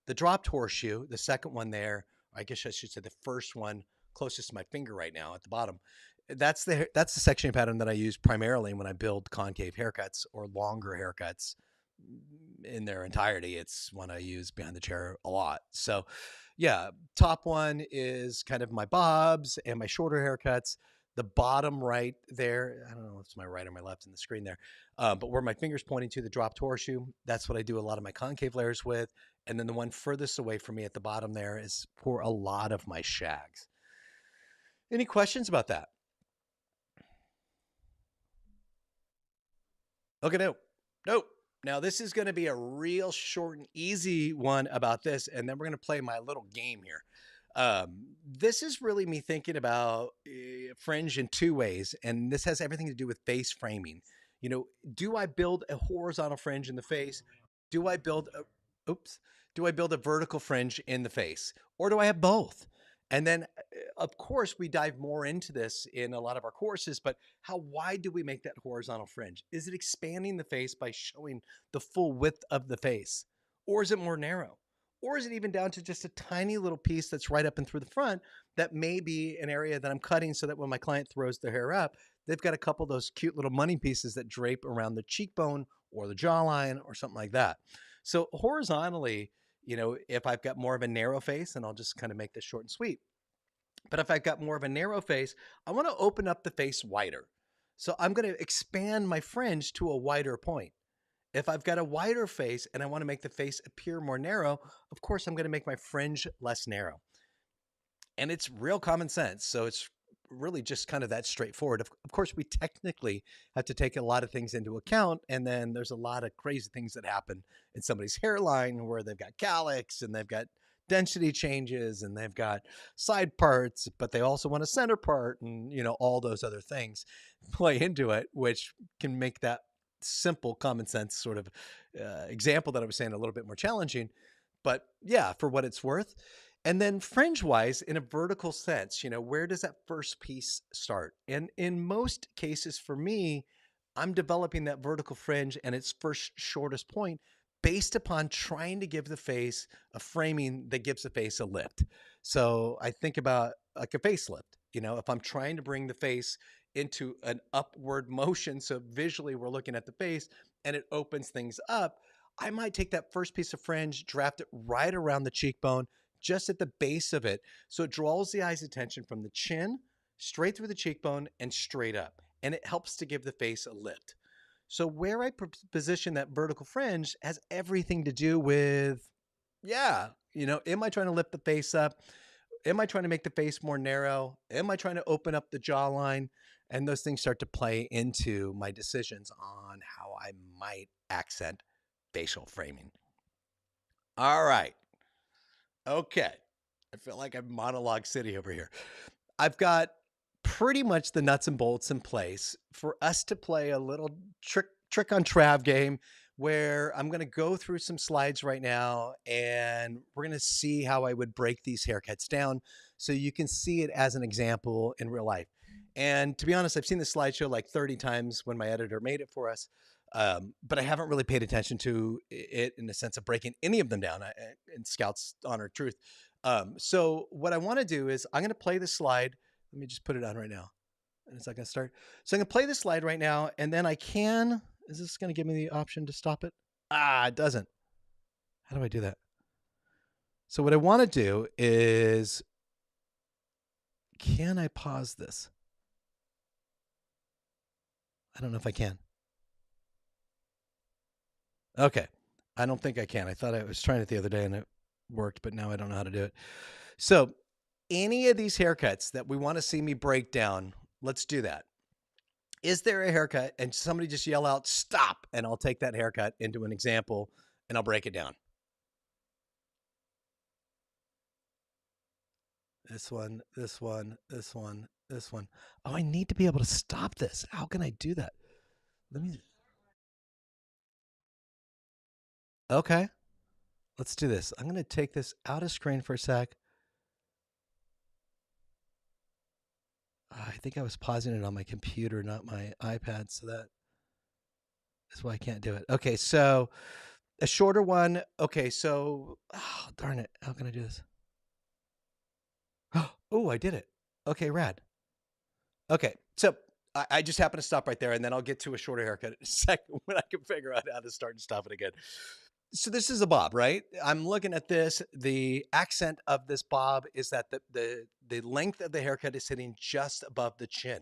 The dropped horseshoe, the second one there, I guess I should say the first one closest to my finger right now at the bottom. That's the sectioning pattern that I use primarily when I build concave haircuts or longer haircuts in their entirety. It's one I use behind the chair a lot. So yeah, top one is kind of my bobs and my shorter haircuts. The bottom right there, I don't know if it's my right or my left in the screen there, but where my finger's pointing to the dropped horseshoe, that's what I do a lot of my concave layers with. And then the one furthest away from me at the bottom there is for a lot of my shags. Any questions about that? Okay, no. Nope. Now, this is going to be a real short and easy one about this, and then we're going to play my little game here. This is really me thinking about fringe in two ways, and this has everything to do with face framing. You know, do I build a horizontal fringe in the face? Do I build a, oops, do I build a vertical fringe in the face? Or do I have both? And then, of course, we dive more into this in a lot of our courses, but how wide do we make that horizontal fringe? Is it expanding the face by showing the full width of the face? Or is it more narrow? Or is it even down to just a tiny little piece that's right up and through the front that may be an area that I'm cutting so that when my client throws their hair up, they've got a couple of those cute little money pieces that drape around the cheekbone or the jawline or something like that. So horizontally, you know, if I've got more of a narrow face, and I'll just kind of make this short and sweet, but if I've got more of a narrow face, I want to open up the face wider. So I'm going to expand my fringe to a wider point. If I've got a wider face and I want to make the face appear more narrow, of course, I'm going to make my fringe less narrow. And it's real common sense. So it's really just kind of that straightforward. Of course, we technically have to take a lot of things into account. And then there's a lot of crazy things that happen in somebody's hairline where they've got calyx and they've got density changes and they've got side parts, but they also want a center part, and you know, all those other things play into it, which can make that simple common sense sort of example that I was saying a little bit more challenging. But yeah, for what it's worth. And then fringe wise, in a vertical sense, you know, where does that first piece start? And in most cases for me, I'm developing that vertical fringe and its first shortest point based upon trying to give the face a framing that gives the face a lift. So I think about like a facelift, you know, if I'm trying to bring the face into an upward motion, so visually we're looking at the face and it opens things up, I might take that first piece of fringe, draft it right around the cheekbone, just at the base of it. So it draws the eye's attention from the chin straight through the cheekbone and straight up. And it helps to give the face a lift. So where I position that vertical fringe has everything to do with, yeah, you know, am I trying to lift the face up? Am I trying to make the face more narrow? Am I trying to open up the jawline? And those things start to play into my decisions on how I might accent facial framing. All right. Okay. I feel like I'm monologue city over here. I've got pretty much the nuts and bolts in place for us to play a little trick on Trav game where I'm going to go through some slides right now and we're going to see how I would break these haircuts down so you can see it as an example in real life. And to be honest, I've seen this slideshow like 30 times when my editor made it for us. But I haven't really paid attention to it in the sense of breaking any of them down in Scout's honor truth. So what I want to do is I'm going to play the slide. Let me just put it on right now. And it's not going to start. So I'm going to play the slide right now. And then I can, is this going to give me the option to stop it? Ah, it doesn't. How do I do that? So what I want to do is, can I pause this? I don't know if I can. Okay. I don't think I can. I thought I was trying it the other day and it worked, but now I don't know how to do it. So any of these haircuts that we want to see me break down, let's do that. Is there a haircut and somebody just yell out, stop, and I'll take that haircut into an example and I'll break it down. This one, this one, this one, this one. Oh, I need to be able to stop this. How can I do that? Let me. Okay. Let's do this. I'm going to take this out of screen for a sec. I think I was pausing it on my computer, not my iPad. So that is why I can't do it. Okay. So a shorter one. Okay. So, oh, darn it. How can I do this? Oh, I did it. Okay. Rad. Okay. So I just happen to stop right there and then I'll get to a shorter haircut in a second when I can figure out how to start and stop it again. So this is a bob, right? I'm looking at this. The accent of this bob is that the length of the haircut is sitting just above the chin.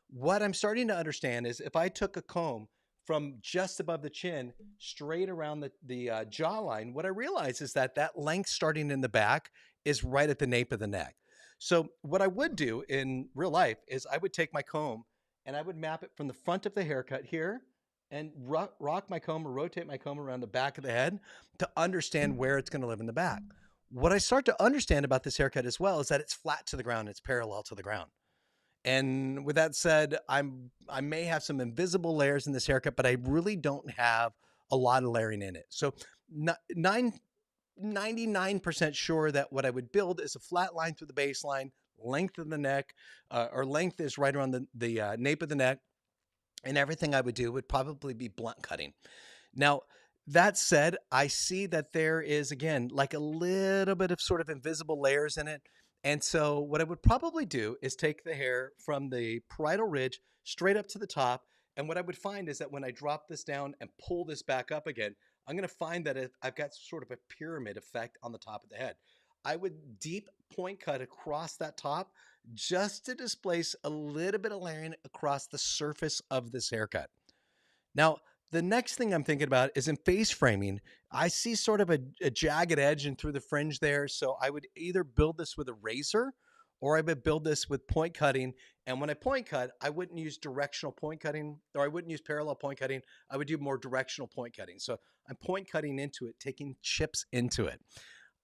What I'm starting to understand is if I took a comb from just above the chin straight around the jawline, what I realize is that that length starting in the back is right at the nape of the neck. So what I would do in real life is I would take my comb and I would map it from the front of the haircut here and rock my comb or rotate my comb around the back of the head to understand where it's going to live in the back. What I start to understand about this haircut as well is that it's flat to the ground. It's parallel to the ground. And with that said, I may have some invisible layers in this haircut, but I really don't have a lot of layering in it. So nine 99% sure that what I would build is a flat line through the baseline, length of the neck, or length is right around the nape of the neck, and everything I would do would probably be blunt cutting. Now, that said, I see that there is, again, like a little bit of sort of invisible layers in it. And so, what I would probably do is take the hair from the parietal ridge straight up to the top. And what I would find is that when I drop this down and pull this back up again, I'm going to find that I've got sort of a pyramid effect on the top of the head. I would deep point cut across that top just to displace a little bit of layering across the surface of this haircut. Now, the next thing I'm thinking about is in face framing. I see sort of a jagged edge and through the fringe there. So I would either build this with a razor or I would build this with point cutting. And when I point cut, I wouldn't use directional point cutting or I wouldn't use parallel point cutting. I would do more directional point cutting. So I'm point cutting into it, taking chips into it.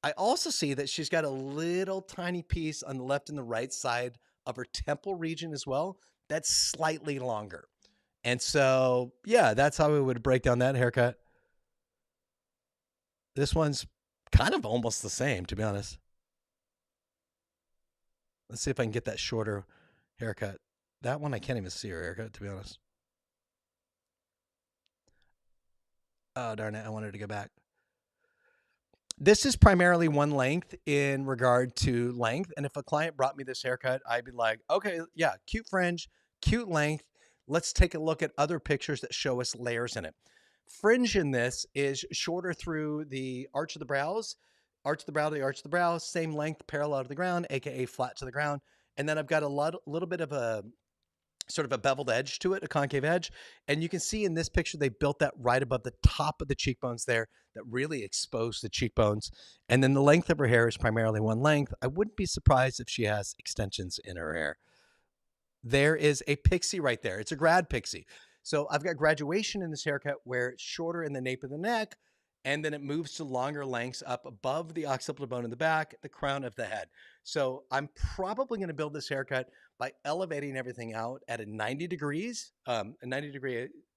I also see that she's got a little tiny piece on the left and the right side of her temple region as well. That's slightly longer. And so, yeah, that's how we would break down that haircut. This one's kind of almost the same, to be honest. Let's see if I can get that shorter haircut. That one, I can't even see her haircut, to be honest. Oh, darn it. I wanted to go back. This is primarily one length in regard to length. And if a client brought me this haircut, I'd be like, okay, yeah, cute fringe, cute length. Let's take a look at other pictures that show us layers in it. Fringe in this is shorter through the arch of the brows, arch of the brow to the arch of the brow, same length, parallel to the ground, aka flat to the ground. And then I've got a little bit of a sort of a beveled edge to it, a concave edge. And you can see in this picture, they built that right above the top of the cheekbones there that really exposed the cheekbones. And then the length of her hair is primarily one length. I wouldn't be surprised if she has extensions in her hair. There is a pixie right there. It's a grad pixie. So I've got graduation in this haircut where it's shorter in the nape of the neck, and then it moves to longer lengths up above the occipital bone in the back, the crown of the head. So I'm probably going to build this haircut by elevating everything out at a 90 degrees,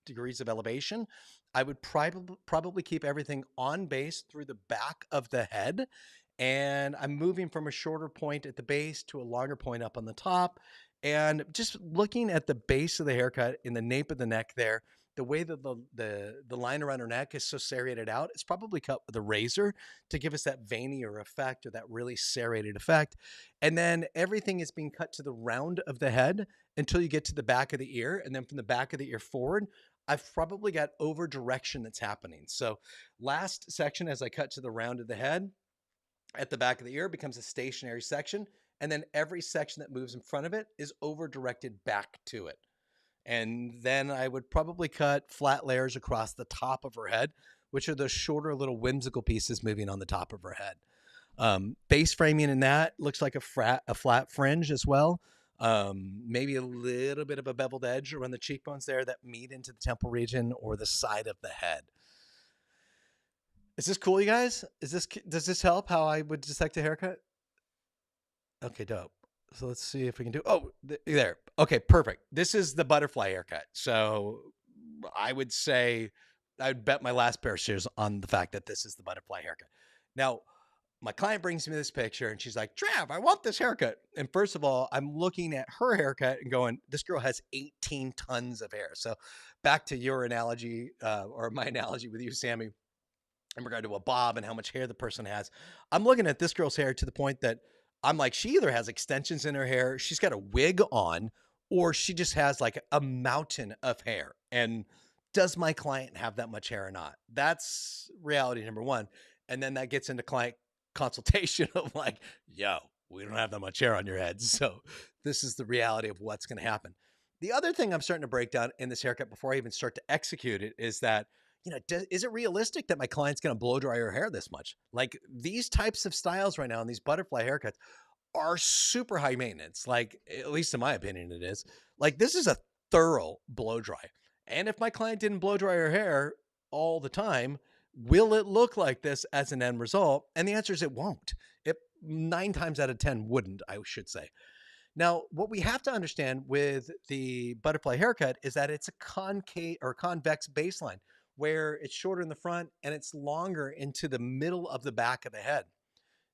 degrees of elevation. I would probably keep everything on base through the back of the head. And I'm moving from a shorter point at the base to a longer point up on the top. And just looking at the base of the haircut in the nape of the neck there, the way that the line around her neck is so serrated out, it's probably cut with a razor to give us that veinier effect or that really serrated effect. And then everything is being cut to the round of the head until you get to the back of the ear. And then from the back of the ear forward, I've probably got over direction that's happening. So last section, as I cut to the round of the head, at the back of the ear becomes a stationary section. And then every section that moves in front of it is over directed back to it. And then I would probably cut flat layers across the top of her head, which are those shorter little whimsical pieces moving on the top of her head. Base framing in that looks like a flat fringe as well. Maybe a little bit of a beveled edge around the cheekbones there that meet into the temple region or the side of the head. Is this cool, you guys? Does this help how I would dissect a haircut? Okay, dope. So let's see if we can do. Oh, there. Okay, perfect. This is the butterfly haircut. So I would say I'd bet my last pair of shoes on the fact that this is the butterfly haircut. Now, my client brings me this picture and she's like, Trav, I want this haircut. And first of all, I'm looking at her haircut and going, this girl has 18 tons of hair. So back to your analogy or my analogy with you, Sammy, in regard to a bob and how much hair the person has. I'm looking at this girl's hair to the point that I'm like, she either has extensions in her hair, she's got a wig on, or she just has like a mountain of hair. And does my client have that much hair or not? That's reality number one. And then that gets into client consultation of like, yo, we don't have that much hair on your head. So this is the reality of what's going to happen. The other thing I'm starting to break down in this haircut before I even start to execute it is that, is it realistic that my client's going to blow dry her hair this much? Like these types of styles right now and these butterfly haircuts are super high maintenance. Like, at least in my opinion, it is. Like this is a thorough blow dry. And if my client didn't blow dry her hair all the time, will it look like this as an end result? And the answer is it won't. It 9 times out of 10 wouldn't, I should say. Now, what we have to understand with the butterfly haircut is that it's a concave or convex baseline where it's shorter in the front and it's longer into the middle of the back of the head.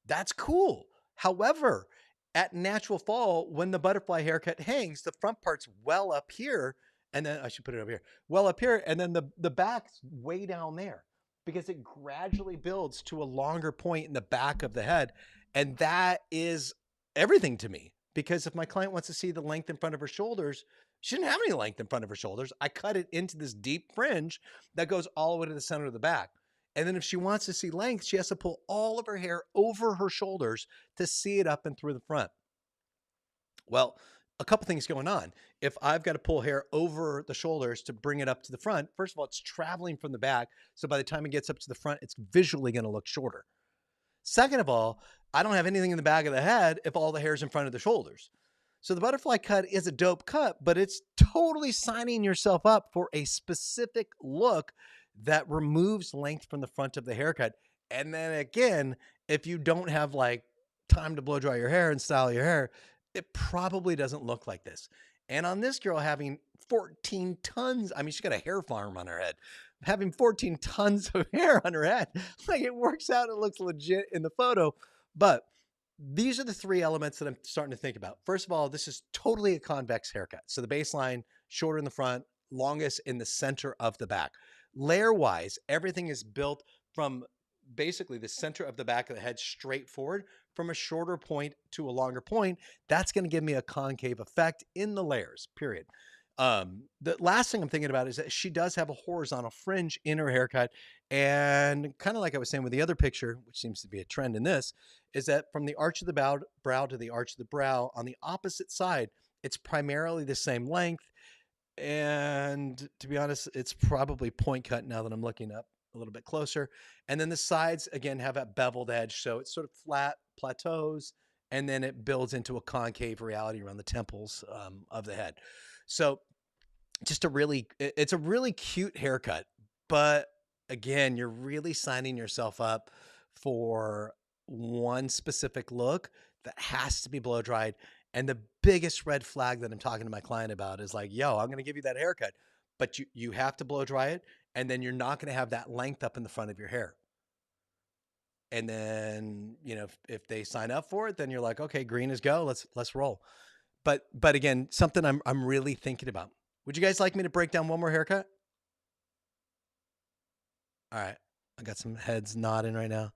That's cool. However, at natural fall, when the butterfly haircut hangs, the front part's well up here, and then I should put it over here, well up here, and then the back's way down there because it gradually builds to a longer point in the back of the head. And that is everything to me because if my client wants to see the length in front of her shoulders, she didn't have any length in front of her shoulders. I cut it into this deep fringe that goes all the way to the center of the back. And then if she wants to see length, she has to pull all of her hair over her shoulders to see it up and through the front. Well, a couple things going on. If I've got to pull hair over the shoulders to bring it up to the front, first of all, it's traveling from the back. So by the time it gets up to the front, it's visually going to look shorter. Second of all, I don't have anything in the back of the head if all the hair's in front of the shoulders. So the butterfly cut is a dope cut, but it's totally signing yourself up for a specific look that removes length from the front of the haircut. And then again, if you don't have like time to blow dry your hair and style your hair, it probably doesn't look like this. And on this girl having 14 tons, I mean, she's got a hair farm on her head, having 14 tons of hair on her head. Like it works out, it looks legit in the photo. But these are the three elements that I'm starting to think about. First of all, this is totally a convex haircut. So the baseline, shorter in the front, longest in the center of the back. Layer wise, everything is built from basically the center of the back of the head straight forward from a shorter point to a longer point. That's going to give me a concave effect in the layers, period. The last thing I'm thinking about is that she does have a horizontal fringe in her haircut. And kind of like I was saying with the other picture, which seems to be a trend in this, is that from the arch of the brow to the arch of the brow on the opposite side, it's primarily the same length. And to be honest, it's probably point cut now that I'm looking up a little bit closer. And then the sides, again, have a beveled edge. So it's sort of flat plateaus, and then it builds into a concave reality around the temples of the head. So it's a really cute haircut. But again, you're really signing yourself up for one specific look that has to be blow dried. And the biggest red flag that I'm talking to my client about is like, yo, I'm going to give you that haircut, but you have to blow dry it. And then you're not going to have that length up in the front of your hair. And then, if they sign up for it, then you're like, okay, green is go. Let's roll. But again, something I'm really thinking about. Would you guys like me to break down one more haircut? All right. I got some heads nodding right now.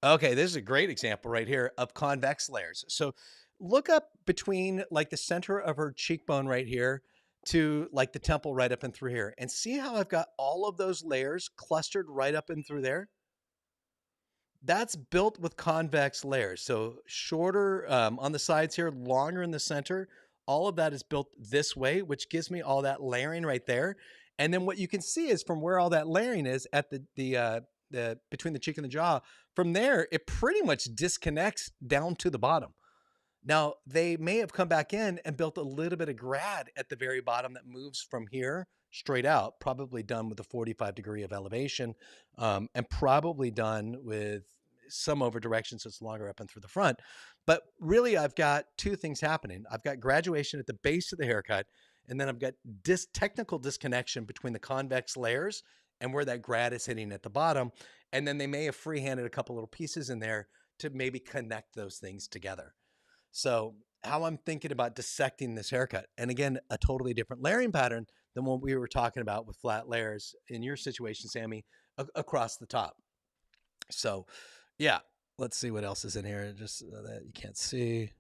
Okay, this is a great example right here of convex layers. So look up between like the center of her cheekbone right here to like the temple right up and through here and see how I've got all of those layers clustered right up and through there. That's built with convex layers. So shorter on the sides here, longer in the center. All of that is built this way, which gives me all that layering right there. And then what you can see is from where all that layering is at the between the cheek and the jaw, from there, it pretty much disconnects down to the bottom. Now, they may have come back in and built a little bit of grad at the very bottom that moves from here straight out, probably done with a 45 degree of elevation, and probably done with some over direction so it's longer up and through the front. But really, I've got two things happening. I've got graduation at the base of the haircut, and then I've got technical disconnection between the convex layers and where that grad is hitting at the bottom. And then they may have freehanded a couple little pieces in there to maybe connect those things together. So how I'm thinking about dissecting this haircut, and again, a totally different layering pattern than what we were talking about with flat layers in your situation, Sammy, across the top. So yeah, let's see what else is in here, just so that you can't see.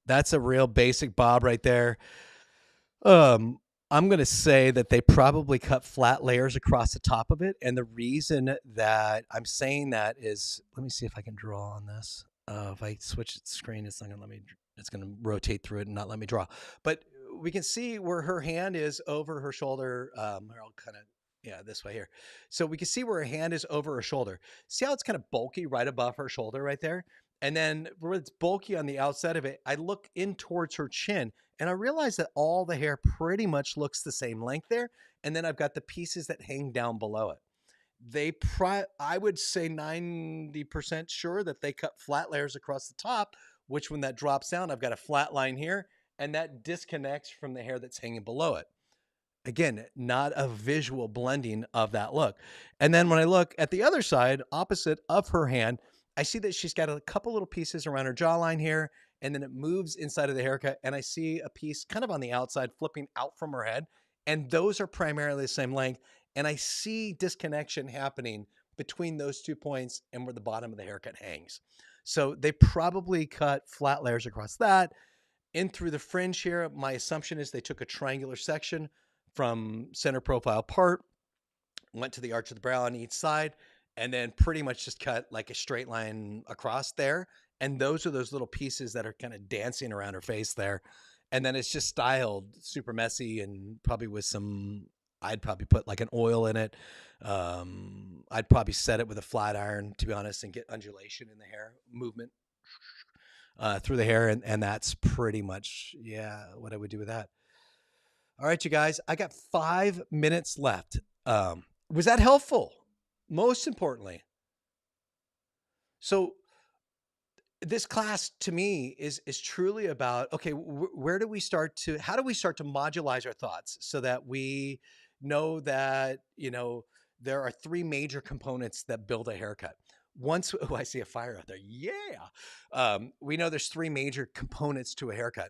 That's a real basic bob right there. I'm going to say that they probably cut flat layers across the top of it. And the reason that I'm saying that is, let me see if I can draw on this. If I switch the screen, it's not going to let me, it's going to rotate through it and not let me draw. But we can see where her hand is over her shoulder. I'll kind of, yeah, this way here. So we can see where her hand is over her shoulder. See how it's kind of bulky right above her shoulder right there? And then where it's bulky on the outside of it, I look in towards her chin and I realize that all the hair pretty much looks the same length there. And then I've got the pieces that hang down below it. I would say 90% sure that they cut flat layers across the top, which when that drops down, I've got a flat line here, and that disconnects from the hair that's hanging below it. Again, not a visual blending of that look. And then when I look at the other side, opposite of her hand, I see that she's got a couple little pieces around her jawline here, and then it moves inside of the haircut, and I see a piece kind of on the outside flipping out from her head, and those are primarily the same length, and I see disconnection happening between those 2 points and where the bottom of the haircut hangs. So they probably cut flat layers across that. In through the fringe here, my assumption is they took a triangular section from center profile part, went to the arch of the brow on each side, and then pretty much just cut like a straight line across there. And those are those little pieces that are kind of dancing around her face there. And then it's just styled super messy and probably with some, I'd probably put like an oil in it. I'd probably set it with a flat iron, to be honest, and get undulation in the hair movement through the hair. And that's pretty much, yeah, what I would do with that. All right, you guys, I got 5 minutes left. Was that helpful? Most importantly. So this class to me is truly about, okay, where do we start to, how do we start to modulize our thoughts so that we know that, there are 3 major components that build a haircut. Once, oh, I see a fire out there. Yeah. We know there's 3 major components to a haircut.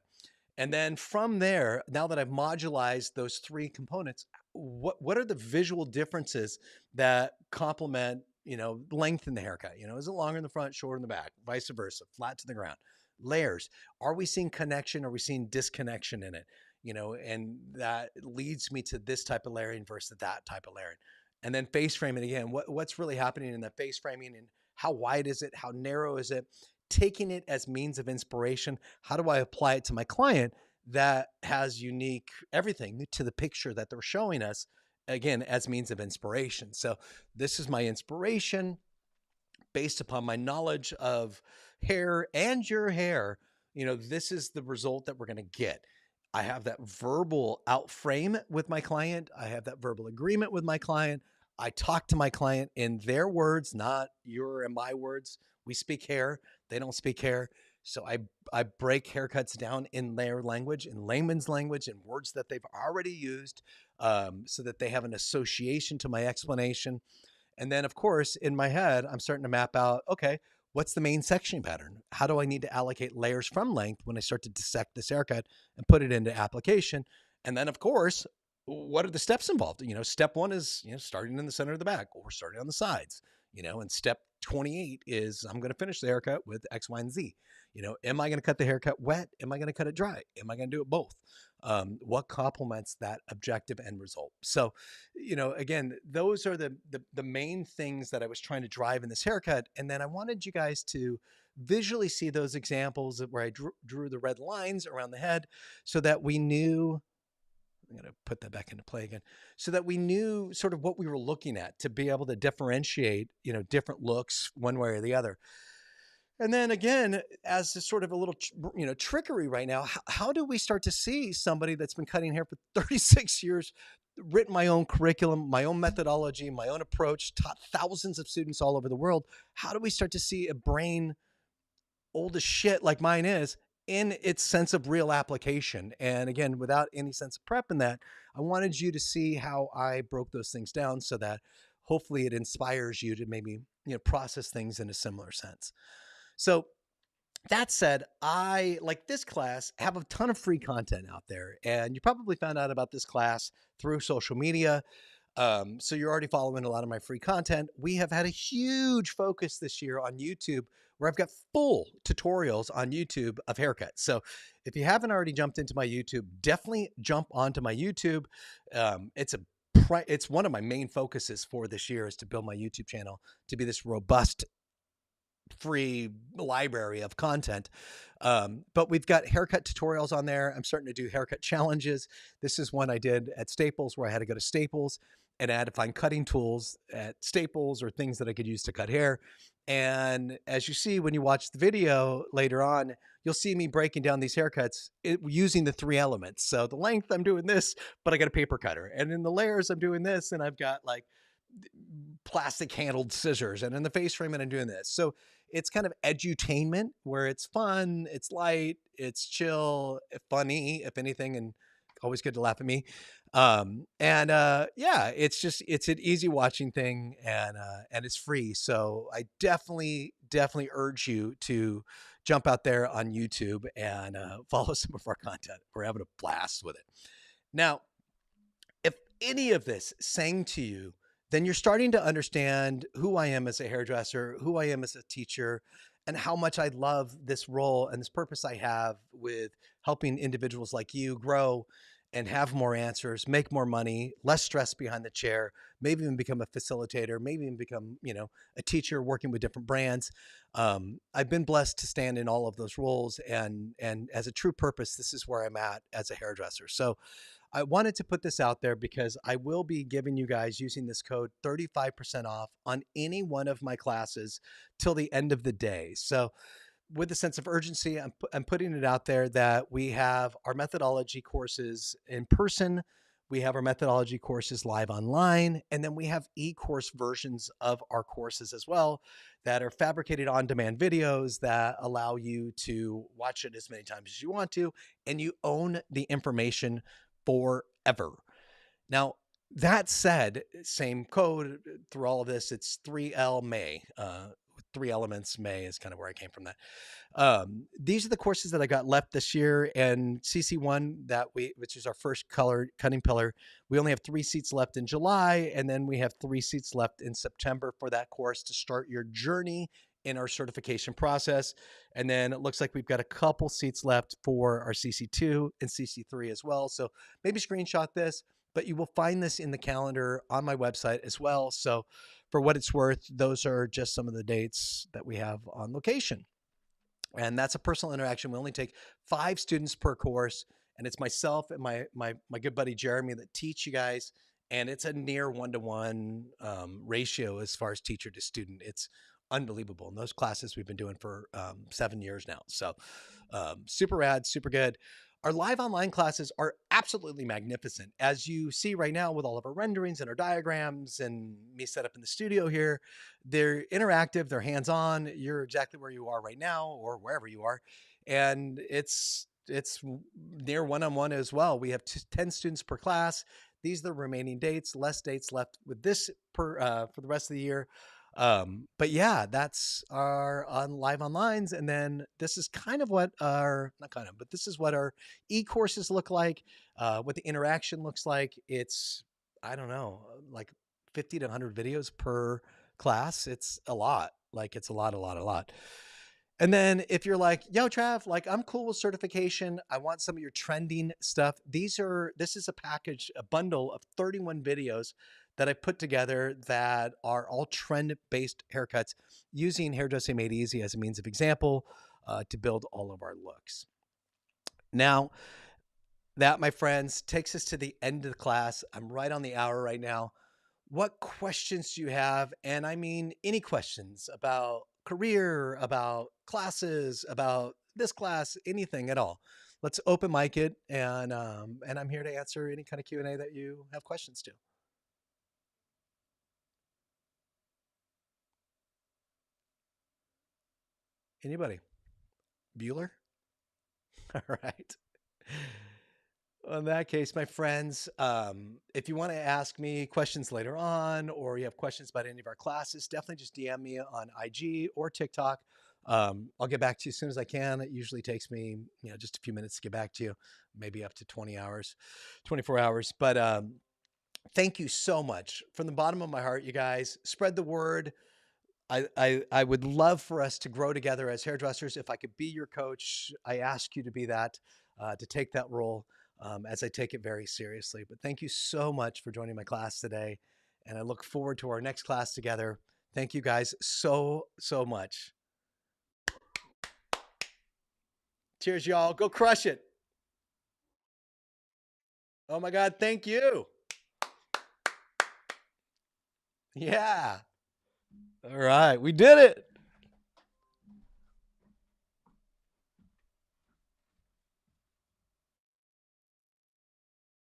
And then from there, now that I've modularized those 3 components, what are the visual differences that complement, length in the haircut? Is it longer in the front, shorter in the back, vice versa, flat to the ground? Layers. Are we seeing connection? Are we seeing disconnection in it? And that leads me to this type of layering versus that type of layering. And then face framing again. What's really happening in that face framing, and how wide is it? How narrow is it? Taking it as means of inspiration. How do I apply it to my client that has unique everything to the picture that they're showing us, again, as means of inspiration? So this is my inspiration based upon my knowledge of hair and your hair. This is the result that we're going to get. I have that verbal out frame with my client. I have that verbal agreement with my client. I talk to my client in their words, not your and my words. We speak hair. They don't speak hair. So I break haircuts down in their language, in layman's language, in words that they've already used, so that they have an association to my explanation. And then, of course, in my head, I'm starting to map out, okay, what's the main sectioning pattern? How do I need to allocate layers from length when I start to dissect this haircut and put it into application? And then, of course, what are the steps involved? Step 1 is, starting in the center of the back or starting on the sides, and step 28 is I'm going to finish the haircut with X, Y, and Z. Am I going to cut the haircut wet? Am I going to cut it dry? Am I going to do it both? What complements that objective end result? So, again, those are the main things that I was trying to drive in this haircut. And then I wanted you guys to visually see those examples where I drew the red lines around the head so that we knew, I'm going to put that back into play again, so that we knew sort of what we were looking at to be able to differentiate, different looks one way or the other. And then again, as a sort of a little, trickery right now, how do we start to see somebody that's been cutting hair for 36 years, written my own curriculum, my own methodology, my own approach, taught thousands of students all over the world? How do we start to see a brain old as shit like mine is in its sense of real application? And again, without any sense of prep in that, I wanted you to see how I broke those things down so that hopefully it inspires you to maybe, process things in a similar sense. So that said, I, like this class, have a ton of free content out there. And you probably found out about this class through social media. So you're already following a lot of my free content. We have had a huge focus this year on YouTube, where I've got full tutorials on YouTube of haircuts. So if you haven't already jumped into my YouTube, definitely jump onto my YouTube. It's one of my main focuses for this year is to build my YouTube channel to be this robust free library of content. But we've got haircut tutorials on there. I'm starting to do haircut challenges. This is one I did at Staples, where I had to go to Staples and I had to find cutting tools at Staples or things that I could use to cut hair. And as you see, when you watch the video later on, you'll see me breaking down these haircuts using the 3 elements. So the length, I'm doing this, but I got a paper cutter. And in the layers, I'm doing this, and I've got like plastic handled scissors, and in the face frame, and I'm doing this. So it's kind of edutainment where it's fun, it's light, it's chill, funny, if anything, and always good to laugh at me. Yeah, it's an easy watching thing, and it's free. So I definitely urge you to jump out there on YouTube and follow some of our content. We're having a blast with it. Now, if any of this sang to you, then you're starting to understand who I am as a hairdresser, who I am as a teacher, and how much I love this role and this purpose I have with helping individuals like you grow and have more answers, make more money, less stress behind the chair, maybe even become a facilitator, maybe even become, a teacher working with different brands. I've been blessed to stand in all of those roles, and as a true purpose, this is where I'm at as a hairdresser. So I wanted to put this out there because I will be giving you guys, using this code, 35% off on any one of my classes till the end of the day. So with a sense of urgency, I'm putting it out there that we have our methodology courses in person. We have our methodology courses live online, and then we have e-course versions of our courses as well that are fabricated on-demand videos that allow you to watch it as many times as you want to, and you own the information forever. Now, that said, same code through all of this, it's 3L May. Three Elements May is kind of where I came from that. These are the courses that I got left this year, and CC1 which is our first color cutting pillar, we only have 3 seats left in July, and then we have 3 seats left in September for that course to start your journey in our certification process. And then it looks like we've got a couple seats left for our CC2 and CC3 as well. So maybe screenshot this, but you will find this in the calendar on my website as well. So for what it's worth, those are just some of the dates that we have on location. And that's a personal interaction. We only take 5 students per course, and it's myself and my good buddy Jeremy that teach you guys. And it's a near 1-to-1 ratio as far as teacher to student. It's unbelievable. And those classes we've been doing for 7 years now. So super rad, super good. Our live online classes are absolutely magnificent. As you see right now with all of our renderings and our diagrams and me set up in the studio here, they're interactive, they're hands-on. You're exactly where you are right now or wherever you are. And it's near one-on-one as well. We have 10 students per class. These are the remaining dates, less dates left with this for the rest of the year. But yeah, that's our live onlines. And then this is kind of what not kind of, but this is what our e-courses look like, what the interaction looks like. It's, I don't know, like 50 to 100 videos per class. It's a lot. Like it's a lot. And then if you're like, yo, Trav, like I'm cool with certification, I want some of your trending stuff. This is a package, a bundle of 31 videos that I put together that are all trend-based haircuts using Hairdressing Made Easy as a means of example to build all of our looks. Now, that, my friends, takes us to the end of the class. I'm right on the hour right now. What questions do you have? And I mean, any questions about career, about classes, about this class, anything at all. Let's open mic it, and I'm here to answer any kind of Q&A that you have questions to. Anybody? Bueller? All right. Well, in that case, my friends, if you want to ask me questions later on, or you have questions about any of our classes, definitely just DM me on IG or TikTok. I'll get back to you as soon as I can. It usually takes me, just a few minutes to get back to you, maybe up to 20 hours, 24 hours. But thank you so much from the bottom of my heart, you guys. Spread the word. I would love for us to grow together as hairdressers. If I could be your coach, I ask you to be that, to take that role, as I take it very seriously. But thank you so much for joining my class today. And I look forward to our next class together. Thank you guys so much. Cheers, y'all. Go crush it. Oh my God. Thank you. Yeah. All right. We did it.